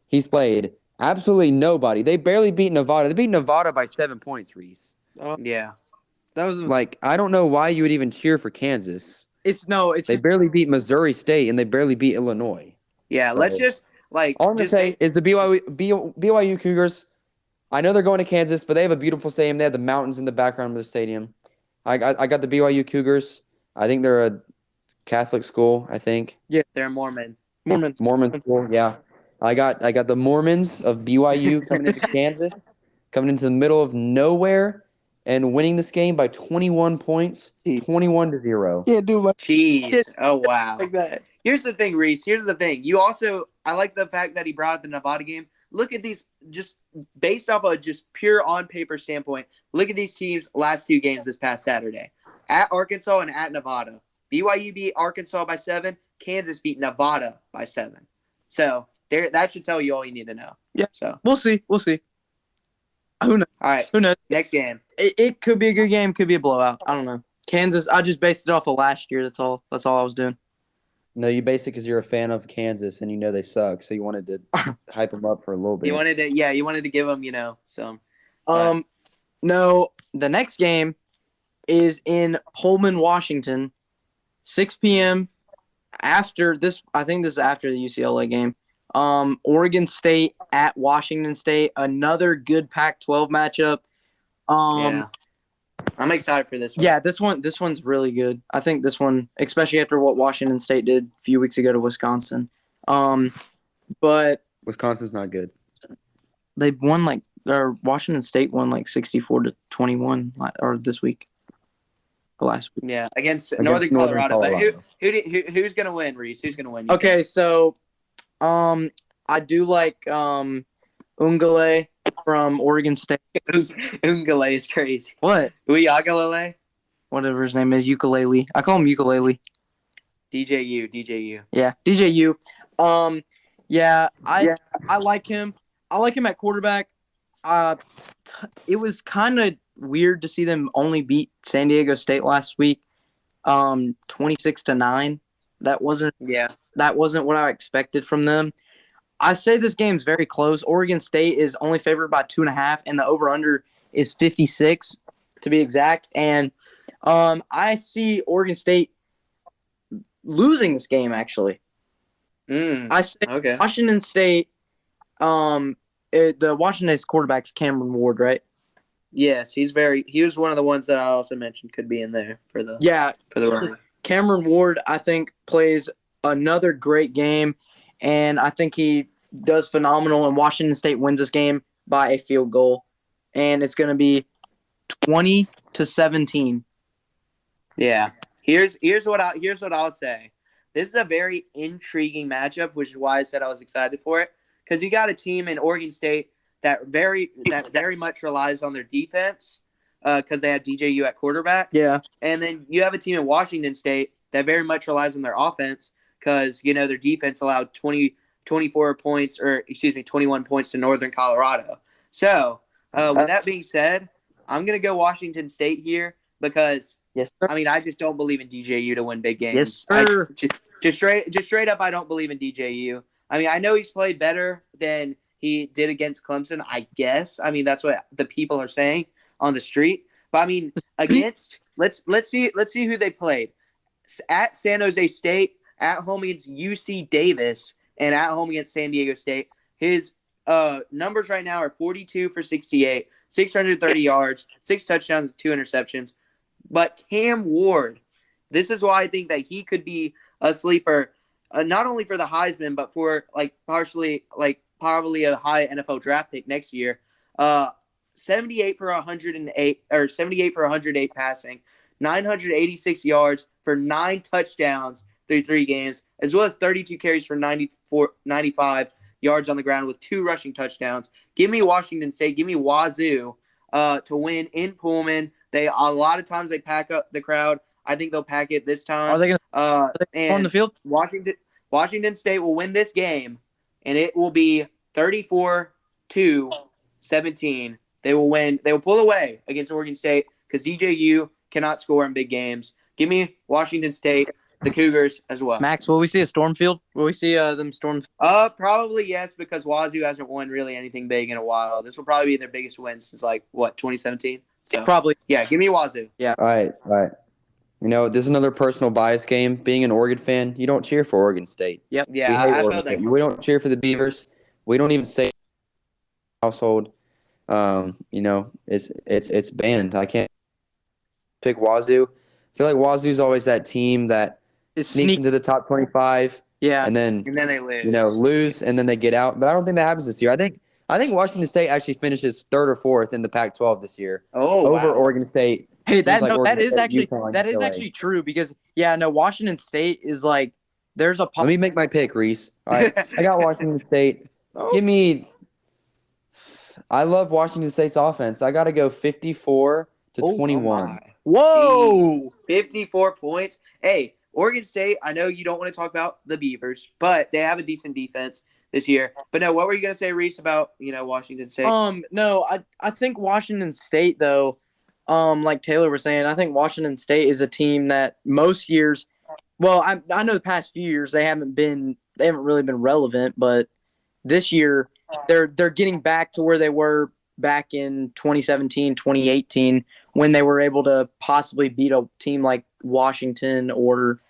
He's played absolutely nobody. They barely beat Nevada. They beat Nevada by 7 points, Reese. Yeah. That was Like, I don't know why you would even cheer for Kansas. It's They barely beat Missouri State, and they barely beat Illinois. Yeah, So- let's just All I'm going to say is the BYU Cougars, I know they're going to Kansas, but they have a beautiful stadium. They have the mountains in the background of the stadium. I got the BYU Cougars. I think they're a Catholic school, I think. they're Mormon. Mormon school, yeah. I got the Mormons of BYU coming into Kansas, coming into the middle of nowhere and winning this game by 21 points, 21-0. Can't do much Jeez. Oh, wow. like that. Here's the thing, Reese. Here's the thing. I like the fact that he brought up the Nevada game. Look at these, just based off of just pure on-paper standpoint, look at these teams' last 2 games this past Saturday. At Arkansas and at Nevada. BYU beat Arkansas by 7. Kansas beat Nevada by 7. So that should tell you all you need to know. Yeah. So, We'll see. Who knows? all right. Who knows? Next game. It could be a good game. Could be a blowout. I don't know. Kansas. I just based it off of last year. That's all I was doing. No, you basically because you're a fan of Kansas and you know they suck, so you wanted to hype them up for a little bit. You wanted to give them, some. No, the next game is in Pullman, Washington, 6 p.m. After this, I think this is after the UCLA game. Oregon State at Washington State, another good Pac-12 matchup. Yeah. I'm excited for this one. Yeah, this one's really good. I think this one, especially after what Washington State did a few weeks ago to Wisconsin. But Wisconsin's not good. they won Washington State won 64-21 or this week. Last week. Yeah, against Against Northern Colorado. Colorado. But who's gonna win, Reese? Who's gonna win? Okay, so I do like Ungale from Oregon State. Ungale is crazy. What? Uyagalele? Whatever his name is, ukulele. I call him ukulele. DJU. Yeah, DJU. Yeah, I like him. I like him at quarterback. It was kind of weird to see them only beat San Diego State last week, 26-9. That wasn't what I expected from them. I say this game's very close. Oregon State is only favored by 2.5, and the over/under is 56 to be exact. And I see Oregon State losing this game. Actually, I say Okay. Washington State. The Washington State's quarterback's Cameron Ward, right? Yes, he was one of the ones that I also mentioned could be in there for the run. Cameron Ward, I think, plays another great game, and I think he does phenomenal, and Washington State wins this game by a field goal, and it's going to be 20-17. Yeah. Here's what I'll say. This is a very intriguing matchup, which is why I said I was excited for it, because you got a team in Oregon State that very much relies on their defense because they have DJU at quarterback. Yeah. And then you have a team in Washington State that very much relies on their offense because, their defense allowed 21 points to Northern Colorado. So, with that being said, I'm going to go Washington State here because Yes, sir. I mean, I just don't believe in DJU to win big games. Yes, sir. Just straight up, I don't believe in DJU. I mean, I know he's played better than he did against Clemson, I guess. I mean, that's what the people are saying on the street. But I mean, against let's see who they played. At San Jose State, at home against UC Davis, and at home against San Diego State. His numbers right now are 42 for 68, 630 yards, 6 touchdowns, 2 interceptions. But Cam Ward, this is why I think that he could be a sleeper, not only for the Heisman, but for probably a high NFL draft pick next year. 78 for 108 passing, 986 yards for 9 touchdowns through 3 games, as well as 32 carries for 95 yards on the ground with 2 rushing touchdowns. Give me Washington State. Give me Wazoo to win in Pullman. A lot of times they pack up the crowd. I think they'll pack it this time. Are they going to on the field? Washington State will win this game, and it will be 34-17. They will win. They will pull away against Oregon State because DJU cannot score in big games. Give me Washington State, the Cougars as well. Max, will we see a storm field? Will we see them storm? Probably yes, because Wazoo hasn't won really anything big in a while. This will probably be their biggest win since 2017. So Probably. yeah, give me Wazoo. Yeah. All right. You know, this is another personal bias game. Being an Oregon fan, you don't cheer for Oregon State. Yep. Yeah, We hate I Oregon felt State. that. We don't cheer for the Beavers. We don't even say household. You know, it's banned. I can't pick Wazoo. I feel like Wazoo's always that team that It's sneaks into the top 25 Yeah. and then they lose. lose and then they get out. But I don't think that happens this year. I think Washington State actually finishes 3rd or 4th in the Pac-12 this year over wow. Oregon State. Hey, Seems like that Oregon is State, actually Utah, that is UCLA. actually true because Washington State is there's a Let me make my pick, Reese. All right, I got Washington State. Give me. I love Washington State's offense. I got to go 54 to 21. my. Whoa. 54 points. Hey, Oregon State, I know you don't want to talk about the Beavers, but they have a decent defense this year. But no, what were you going to say, Reese, about, Washington State? No, I think Washington State though, like Taylor was saying, I think Washington State is a team that most years, well, I know the past few years they haven't really been relevant, but this year they're getting back to where they were back in 2017, 2018 when they were able to possibly beat a team like Washington or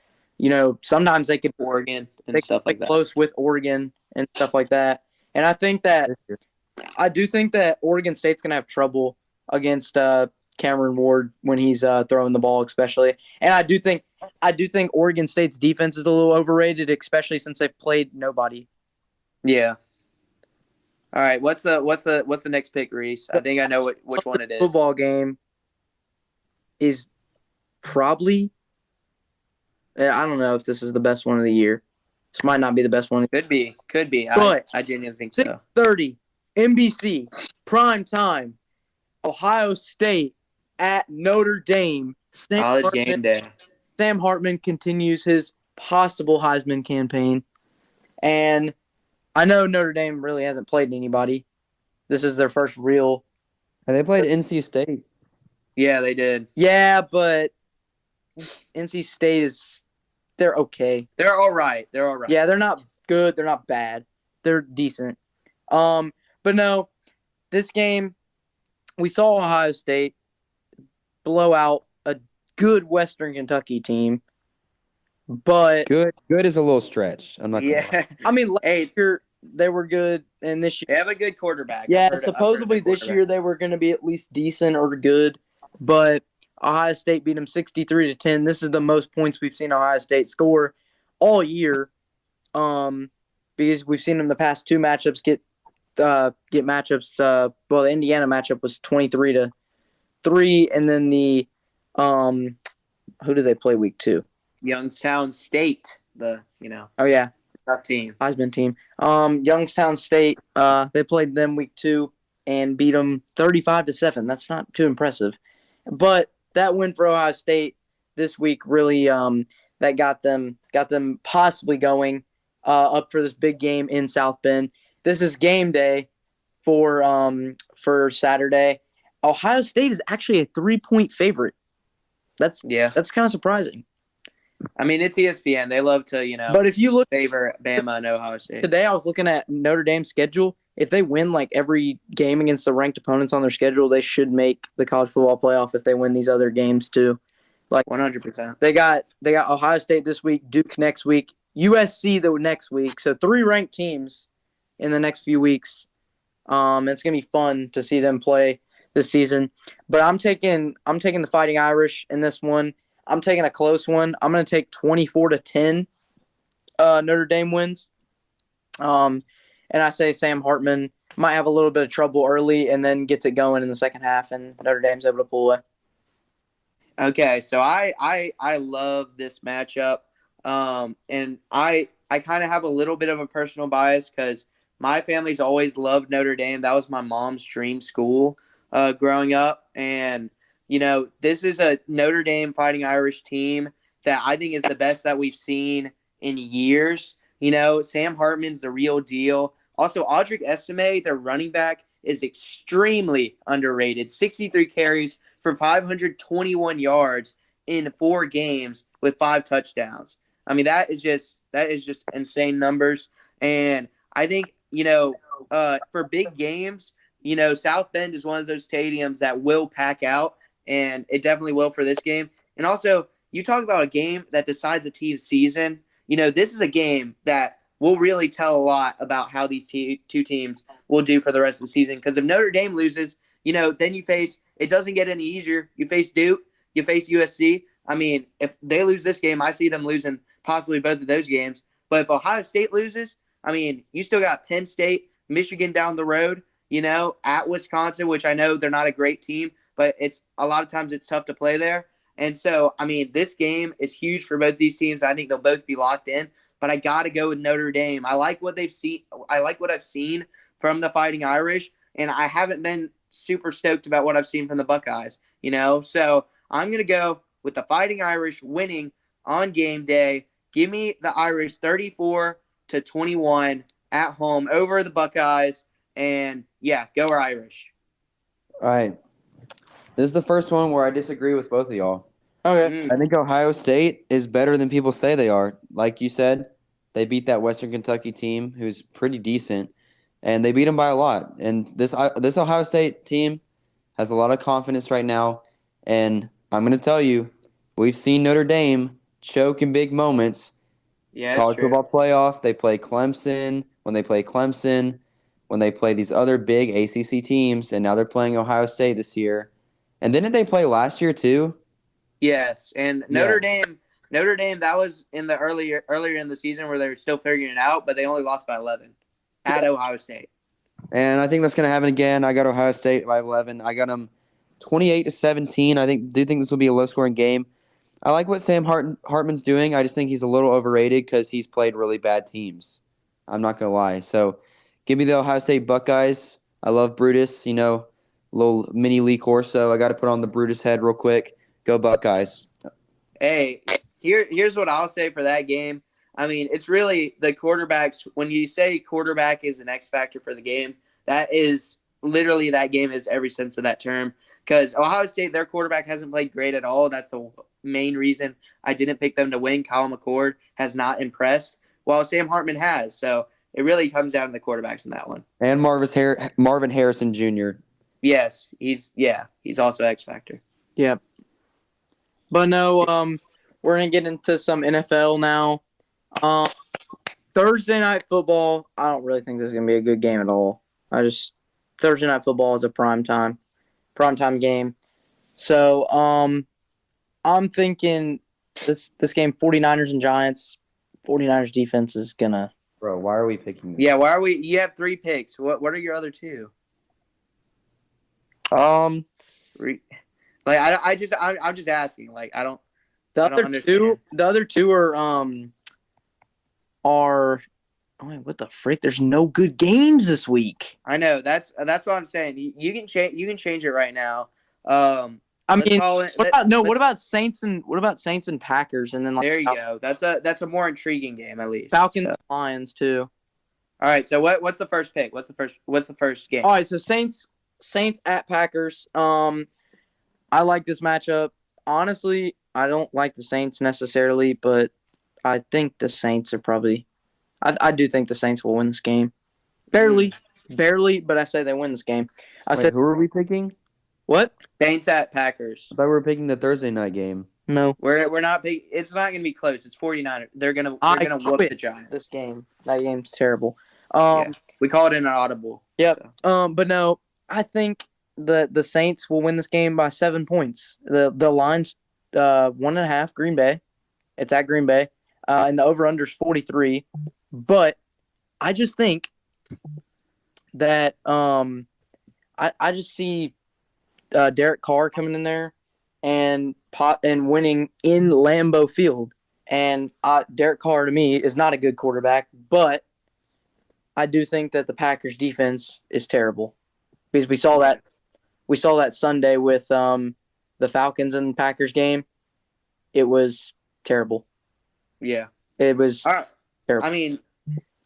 sometimes they could Oregon and stuff like that. Close with Oregon and stuff like that. And I do think that Oregon State's going to have trouble against Cameron Ward when he's throwing the ball, especially. And I do think Oregon State's defense is a little overrated, especially since they've played nobody. Yeah. All right. What's the next pick, Reese? I think I know which one it is. Football game is probably. I don't know if this is the best one of the year. This might not be the best one. Could be. But I genuinely think so. 6:30 NBC prime time. Ohio State at Notre Dame. College game day. Sam Hartman continues his possible Heisman campaign, and I know Notre Dame really hasn't played anybody. This is their first real. And they played NC State. Yeah, they did. Yeah, but NC State they're okay. They're all right. Yeah, they're not good. They're not bad. They're decent. But no, this game, we saw Ohio State blow out a good Western Kentucky team. But Good is a little stretch. I'm not. Yeah. I mean, last year they were good, and this year, They have a good quarterback. yeah, I've heard supposedly of their this quarterback. year they were going to be at least decent or good. But Ohio State beat them 63-10. This is the most points we've seen Ohio State score all year. Because we've seen them the past 2 matchups get matchups. Well, the Indiana matchup was 23-3, and then the who did they play week 2? Youngstown State, Oh yeah, tough team. Heisman team. Youngstown State. They played them week 2 and beat them 35-7. That's not too impressive, but that win for Ohio State this week really that got them possibly going up for this big game in South Bend. This is game day for Saturday. Ohio State is actually a 3-point favorite. That's Yeah. kind of surprising. I mean, it's ESPN. They love to, But if you look favor Bama and Ohio State. today, I was looking at Notre Dame's schedule. If they win like every game against the ranked opponents on their schedule, they should make the college football playoff if they win these other games too. Like 100%. they got Ohio State this week, Duke next week, USC the next week. So 3 ranked teams in the next few weeks. It's gonna be fun to see them play this season. But I'm taking the Fighting Irish in this one. I'm taking a close one. I'm gonna take 24-10. Notre Dame wins. And I say Sam Hartman might have a little bit of trouble early and then gets it going in the second half, and Notre Dame's able to pull away. Okay, so I love this matchup, and I kind of have a little bit of a personal bias because my family's always loved Notre Dame. That was my mom's dream school growing up, and this is a Notre Dame Fighting Irish team that I think is the best that we've seen in years. Sam Hartman's the real deal. Also, Audric Estime, their running back, is extremely underrated. 63 carries for 521 yards in 4 games with 5 touchdowns. I mean, that is just insane numbers. And I think, for big games, South Bend is one of those stadiums that will pack out, and it definitely will for this game. And also, you talk about a game that decides a team's season. This is a game that will really tell a lot about how these two teams will do for the rest of the season. Because if Notre Dame loses, then you face – it doesn't get any easier. You face Duke. You face USC. I mean, if they lose this game, I see them losing possibly both of those games. But if Ohio State loses, I mean, you still got Penn State, Michigan down the road, at Wisconsin, which I know they're not a great team, but it's a lot of times it's tough to play there. And so, I mean, this game is huge for both these teams. I think they'll both be locked in, but I got to go with Notre Dame. I like what they've seen. I like what I've seen from the Fighting Irish, and I haven't been super stoked about what I've seen from the Buckeyes, So I'm going to go with the Fighting Irish winning on game day. Give me the Irish 34-21 at home over the Buckeyes, and yeah, go Irish. All right. This is the first one where I disagree with both of y'all. Okay. I think Ohio State is better than people say they are. Like you said, they beat that Western Kentucky team who's pretty decent, and they beat them by a lot. And this Ohio State team has a lot of confidence right now, and I'm going to tell you, we've seen Notre Dame choke in big moments. Yeah, College football playoff, they play Clemson. When they play Clemson, when they play these other big ACC teams, and now they're playing Ohio State this year. And didn't they play last year too? Yes, and Notre Dame, that was in the earlier in the season where they were still figuring it out, but they only lost by 11 at Ohio State. And I think that's going to happen again. I got Ohio State by 11. I got them 28-17. I do think this will be a low-scoring game. I like what Sam Hartman's doing. I just think he's a little overrated because he's played really bad teams. I'm not going to lie. So give me the Ohio State Buckeyes. I love Brutus, little mini Lee Corso. I got to put on the Brutus head real quick. Go Buckeyes. Hey, here's what I'll say for that game. I mean, it's really the quarterbacks. When you say quarterback is an X factor for the game, that is literally that game is every sense of that term. Because Ohio State, their quarterback hasn't played great at all. That's the main reason I didn't pick them to win. Kyle McCord has not impressed, while Sam Hartman has. So it really comes down to the quarterbacks in that one. And Marvin Harrison Jr. Yes, he's also X factor. Yeah. But no, we're going to get into some NFL now. Thursday night football, I don't really think this is going to be a good game at all. Thursday night football is a primetime game. So, I'm thinking this game, 49ers and Giants, 49ers defense is going to. Bro, why are we picking this? Yeah, why are we? You have 3 picks. What are your other 2? I'm just asking. Like, I don't. The I don't other understand. The other 2 are oh wait, what the frick? There's no good games this week. I know that's what I'm saying. You can change it right now. What about Saints and Packers, and then there you go. That's a more intriguing game at least. Falcons and Lions too. All right. So what's the first pick? What's the first game? All right. So Saints at Packers. I like this matchup. honestly, I don't like the Saints necessarily, but I think the Saints are probably – I do think the Saints will win this game. Barely, but I say they win this game. Wait, who are we picking? What? Saints at Packers. I thought we were picking the Thursday night game. No. We're not big. It's not going to be close. It's 49ers. They're gonna whoop the Giants. This game. That game's terrible. Yeah. We call it an audible. Yep. So. But no, I think the Saints will win this game by 7 points. The line's 1.5 Green Bay. It's at Green Bay. And the over-under is 43. But I just think that I just see Derek Carr coming in there and winning in Lambeau Field. And Derek Carr, to me, is not a good quarterback, but I do think that the Packers' defense is terrible because we saw that Sunday with the Falcons and Packers game. It was terrible. Yeah, it was terrible. I mean,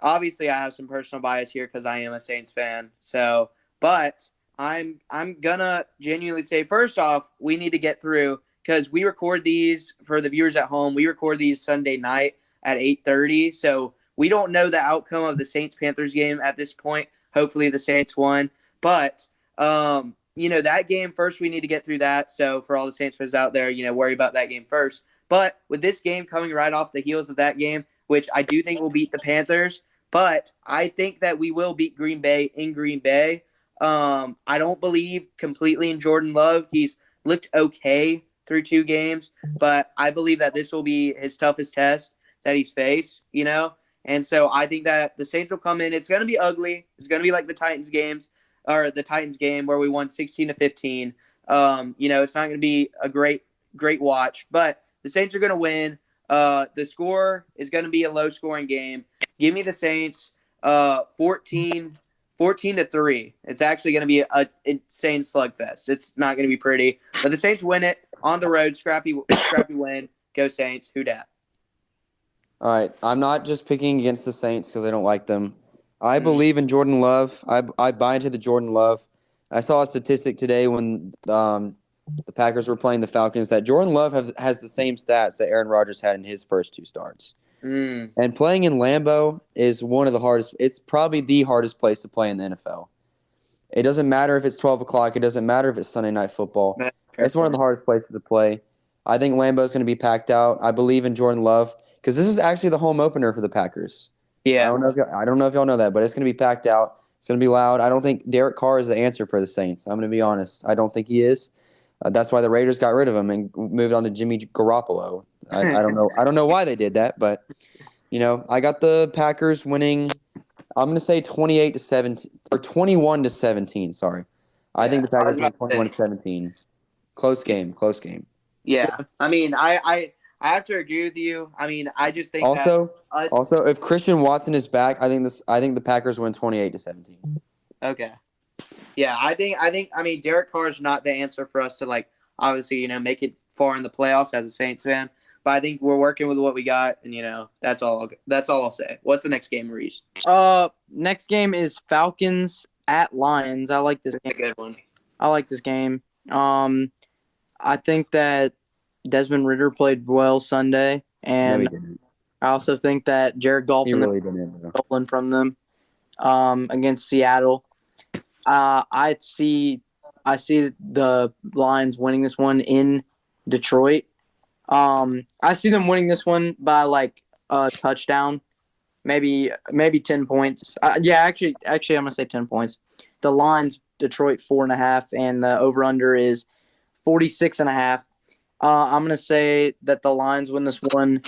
obviously, I have some personal bias here because I am a Saints fan. So, but I'm gonna genuinely say, first off, we need to get through because we record these for the viewers at home. We record these Sunday night at 8:30. So we don't know the outcome of the Saints-Panthers game at this point. Hopefully, the Saints won, but that game first, we need to get through that. So for all the Saints fans out there, worry about that game first. But with this game coming right off the heels of that game, which I do think will beat the Panthers, but I think that we will beat Green Bay in Green Bay. I don't believe completely in Jordan Love. He's looked okay through 2 games, but I believe that this will be his toughest test that he's faced, And so I think that the Saints will come in. It's going to be ugly. It's going to be like the Titans games or the Titans game where we won 16-15. It's not going to be a great watch, but the Saints are going to win. The score is going to be a low-scoring game. Give me the Saints 14-3. It's actually going to be an insane slugfest. It's not going to be pretty. But the Saints win it on the road. Scrappy win. Go Saints. Who dat? All right. I'm not just picking against the Saints because I don't like them. I believe in Jordan Love. I buy into the Jordan Love. I saw a statistic today when the Packers were playing the Falcons that Jordan Love has the same stats that Aaron Rodgers had in his first 2 starts. And playing in Lambeau is one of the hardest. It's probably the hardest place to play in the NFL. It doesn't matter if it's 12 o'clock. It doesn't matter if it's Sunday Night Football. It's one of the hardest places to play. I think Lambeau is going to be packed out. I believe in Jordan Love because this is actually the home opener for the Packers. Yeah. I don't know if y'all know that, but it's going to be packed out. It's going to be loud. I don't think Derek Carr is the answer for the Saints. I'm going to be honest. I don't think he is. That's why the Raiders got rid of him and moved on to Jimmy Garoppolo. I don't know. I don't know why they did that, but I got the Packers winning. I'm going to say 28-17 or 21-17. Sorry, I think the Packers win 21-17. Close game. Yeah, I mean, I have to agree with you. I mean, I just think also if Christian Watson is back, I think the Packers win 28-17. Okay. Yeah, I mean, Derek Carr is not the answer for us to obviously, make it far in the playoffs as a Saints fan. But I think we're working with what we got, and that's all I'll say. What's the next game, Reese? Next game is Falcons at Lions. I like this game. A good one. I like this game. I think that Desmond Ridder played well Sunday, and I also think that Jared Goff stolen from them against Seattle. I see the Lions winning this one in Detroit. I see them winning this one by a touchdown, maybe 10 points. Actually, I'm gonna say 10 points. The line's Detroit 4.5, and the over/under is 46.5. I'm gonna say that the Lions win this one,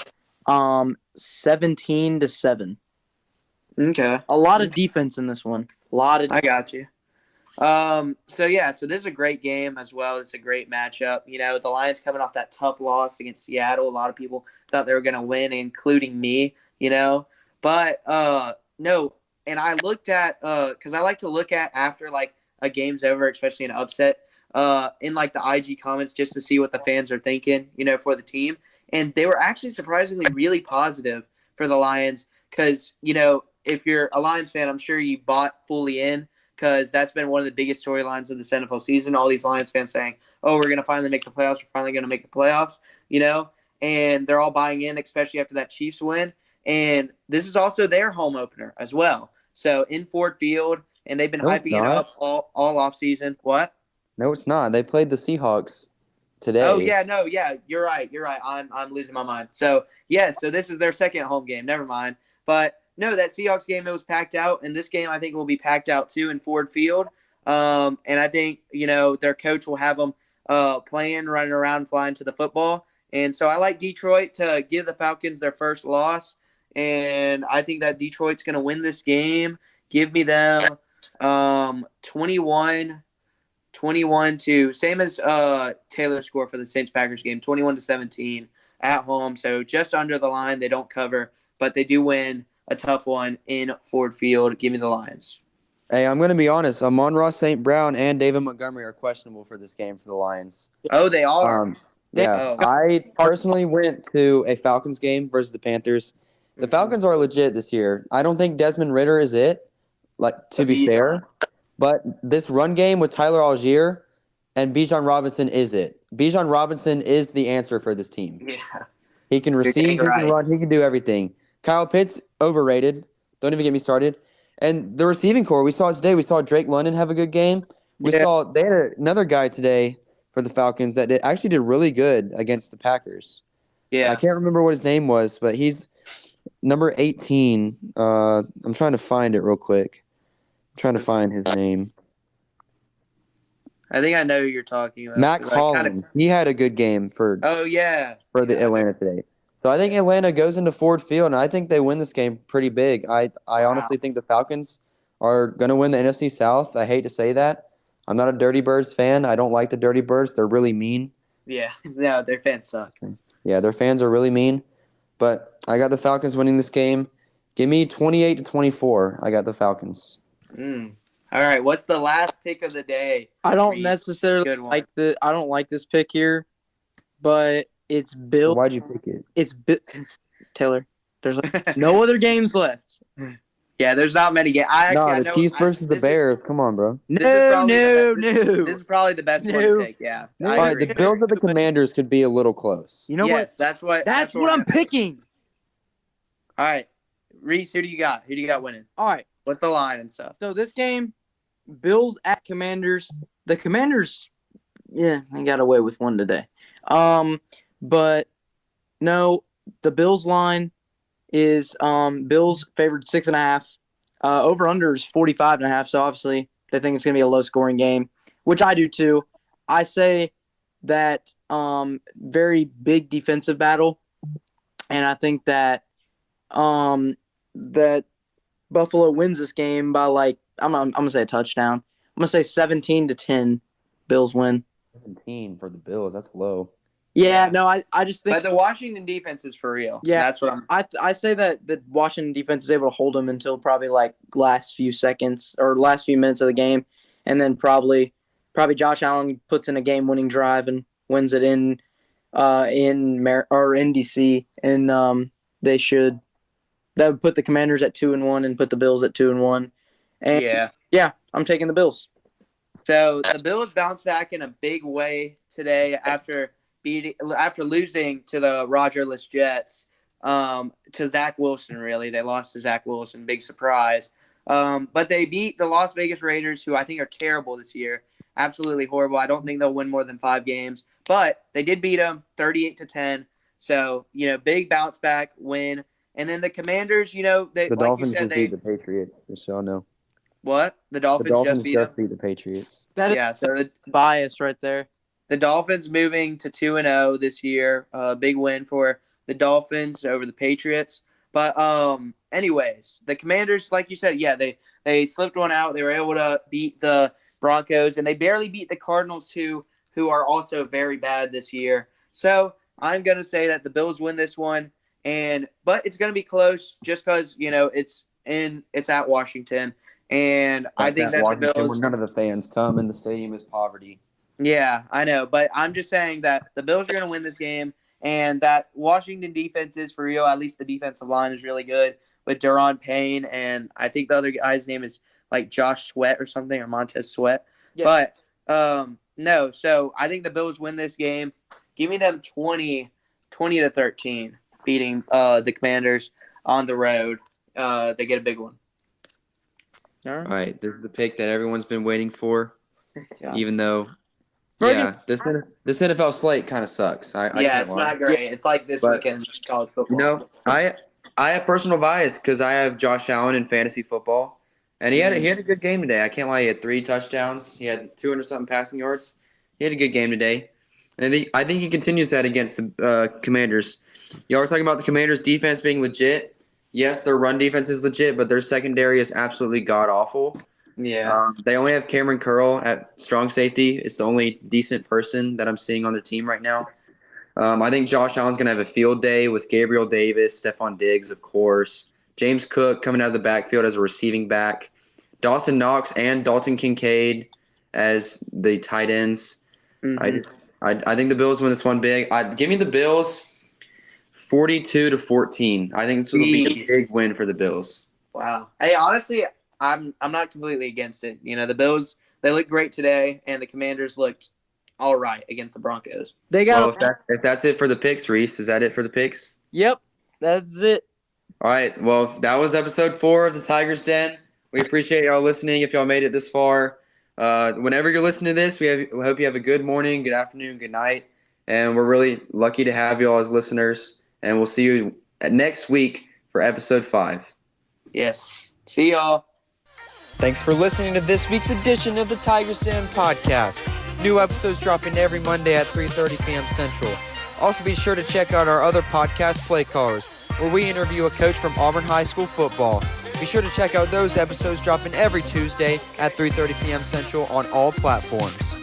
17-7. Okay. A lot of defense in this one. I got you. So this is a great game as well. It's a great matchup. The Lions coming off that tough loss against Seattle. A lot of people thought they were going to win, including me, but, no. And I looked at, cause I like to look at after a game's over, especially an upset, in the IG comments just to see what the fans are thinking, for the team. And they were actually surprisingly really positive for the Lions. Cause, if you're a Lions fan, I'm sure you bought fully in because that's been one of the biggest storylines of this NFL season. All these Lions fans saying, "Oh, we're going to finally make the playoffs. We're finally going to make the playoffs," and they're all buying in, especially after that Chiefs win. And this is also their home opener as well. So in Ford Field, and they've been hyping it up all offseason. What? No, it's not. They played the Seahawks today. Oh, yeah, you're right. I'm losing my mind. So, so this is their second home game. Never mind. But, no, that Seahawks game, it was packed out, and this game I think will be packed out too in Ford Field. And I think, their coach will have them playing, running around, flying to the football. And so I like Detroit to give the Falcons their first loss, and I think that Detroit's going to win this game. Give me them 21 to same as Taylor's score for the Saints-Packers game, 21-17 at home. So just under the line. They don't cover, but they do win a tough one in Ford Field. Give me the Lions. Hey, I'm going to be honest. Amon-Ra St. Brown and David Montgomery are questionable for this game for the Lions. Oh, they are? Yeah, I personally went to a Falcons game versus the Panthers. The Falcons are legit this year. I don't think Desmond Ridder is it, to be fair. But this run game with Tyler Algier and Bijan Robinson is it. Bijan Robinson is the answer for this team. Yeah. He can receive, he can run, he can do everything. Kyle Pitts, overrated. Don't even get me started. And the receiving core, we saw it today. We saw Drake London have a good game. They had another guy today for the Falcons that actually did really good against the Packers. Yeah. I can't remember what his name was, but he's number 18. I'm trying to find it real quick. I'm trying to find his name. I think I know who you're talking about. Matt Collins. He had a good game for the Atlanta today. So I think Atlanta goes into Ford Field, and I think they win this game pretty big. I honestly think the Falcons are going to win the NFC South. I hate to say that. I'm not a Dirty Birds fan. I don't like the Dirty Birds. They're really mean. Yeah, no, their fans suck. Yeah, their fans are really mean. But I got the Falcons winning this game. Give me 28-24. I got the Falcons. All right, what's the last pick of the day? I don't necessarily I don't like this pick here, but it's Bill. Why'd you pick it? It's Taylor. There's no other games left. Yeah, there's not many games. The Chiefs versus the Bears. Come on, bro. No. This is probably the best one to pick. Yeah. All right, the Bills or the Commanders could be a little close. You know what? That's what I'm picking. All right, Reese, who do you got? Who do you got winning? All right. What's the line and stuff? So this game, Bills at Commanders. The Commanders, they got away with one today. But no, the Bills line is Bills favored 6.5. Over under is 45.5. So obviously they think it's gonna be a low scoring game, which I do too. I say that very big defensive battle, and I think that that Buffalo wins this game by I'm gonna say a touchdown. I'm gonna say 17-10. Bills win. 17 for the Bills. That's low. Yeah, no, I just think. But the Washington defense is for real. Yeah, that's what I say that the Washington defense is able to hold them until probably last few seconds or last few minutes of the game, and then probably Josh Allen puts in a game-winning drive and wins it in DC, and that would put the Commanders at 2-1 and put the Bills at 2-1. And yeah, I'm taking the Bills. So the Bills bounced back in a big way today after losing to the Rodgerless Jets, to Zach Wilson. Really, they lost to Zach Wilson, big surprise. But they beat the Las Vegas Raiders, who I think are terrible this year, absolutely horrible. I don't think they'll win more than 5 games, but they did beat them 38-10. So big bounce back win. And then the Commanders, the Dolphins just beat the Patriots, just so I know. What? The Dolphins just beat the Patriots. So the bias right there. The Dolphins moving to 2-0 this year. Big win for the Dolphins over the Patriots. But anyways, the Commanders, like you said, they slipped one out. They were able to beat the Broncos, and they barely beat the Cardinals too, who are also very bad this year. So I'm going to say that the Bills win this one, but it's going to be close just because it's at Washington. And I think that the Bills, where none of the fans come, and the stadium is poverty. Yeah, I know, but I'm just saying that the Bills are going to win this game, and that Washington defense is for real. At least the defensive line is really good with Daron Payne, and I think the other guy's name is like Josh Sweat or something, or Montez Sweat. Yeah. But no, so I think the Bills win this game. Give me them 20-13, beating the Commanders on the road. They get a big one. All right, this is the pick that everyone's been waiting for, Yeah. even though, Right. this NFL slate kind of sucks. I Yeah, can't it's lie. not great. It's like this But, weekend's college football. You know, I have personal bias because I have Josh Allen in fantasy football, and he had a good game today. I can't lie. He had 3 touchdowns. He had 200-something passing yards. He had a good game today, and I think he continues that against the Commanders. Y'all were talking about the Commanders' defense being legit. Yes, their run defense is legit, but their secondary is absolutely god awful. Yeah. They only have Cameron Curl at strong safety. It's the only decent person that I'm seeing on their team right now. I think Josh Allen's going to have a field day with Gabriel Davis, Stephon Diggs, of course. James Cook coming out of the backfield as a receiving back. Dawson Knox and Dalton Kincaid as the tight ends. Mhm. I think the Bills win this one big. Give me the Bills 42-14. I think this will be a big win for the Bills. Wow. Hey, honestly, I'm not completely against it. You know, the Bills, they look great today, and the Commanders looked all right against the Broncos. They Well, got. if that's it for the picks, Reese, is that it for the picks? Yep, that's it. All right. Well, that was episode 4 of the Tigers Den. We appreciate y'all listening. If y'all made it this far, whenever you're listening to this, we hope you have a good morning, good afternoon, good night, and we're really lucky to have y'all as listeners. And we'll see you next week for episode 5. Yes. See y'all. Thanks for listening to this week's edition of the Tigers Den podcast. New episodes dropping every Monday at 3:30 p.m. Central. Also be sure to check out our other podcast, Play Callers, where we interview a coach from Auburn High School football. Be sure to check out those episodes dropping every Tuesday at 3:30 p.m. Central on all platforms.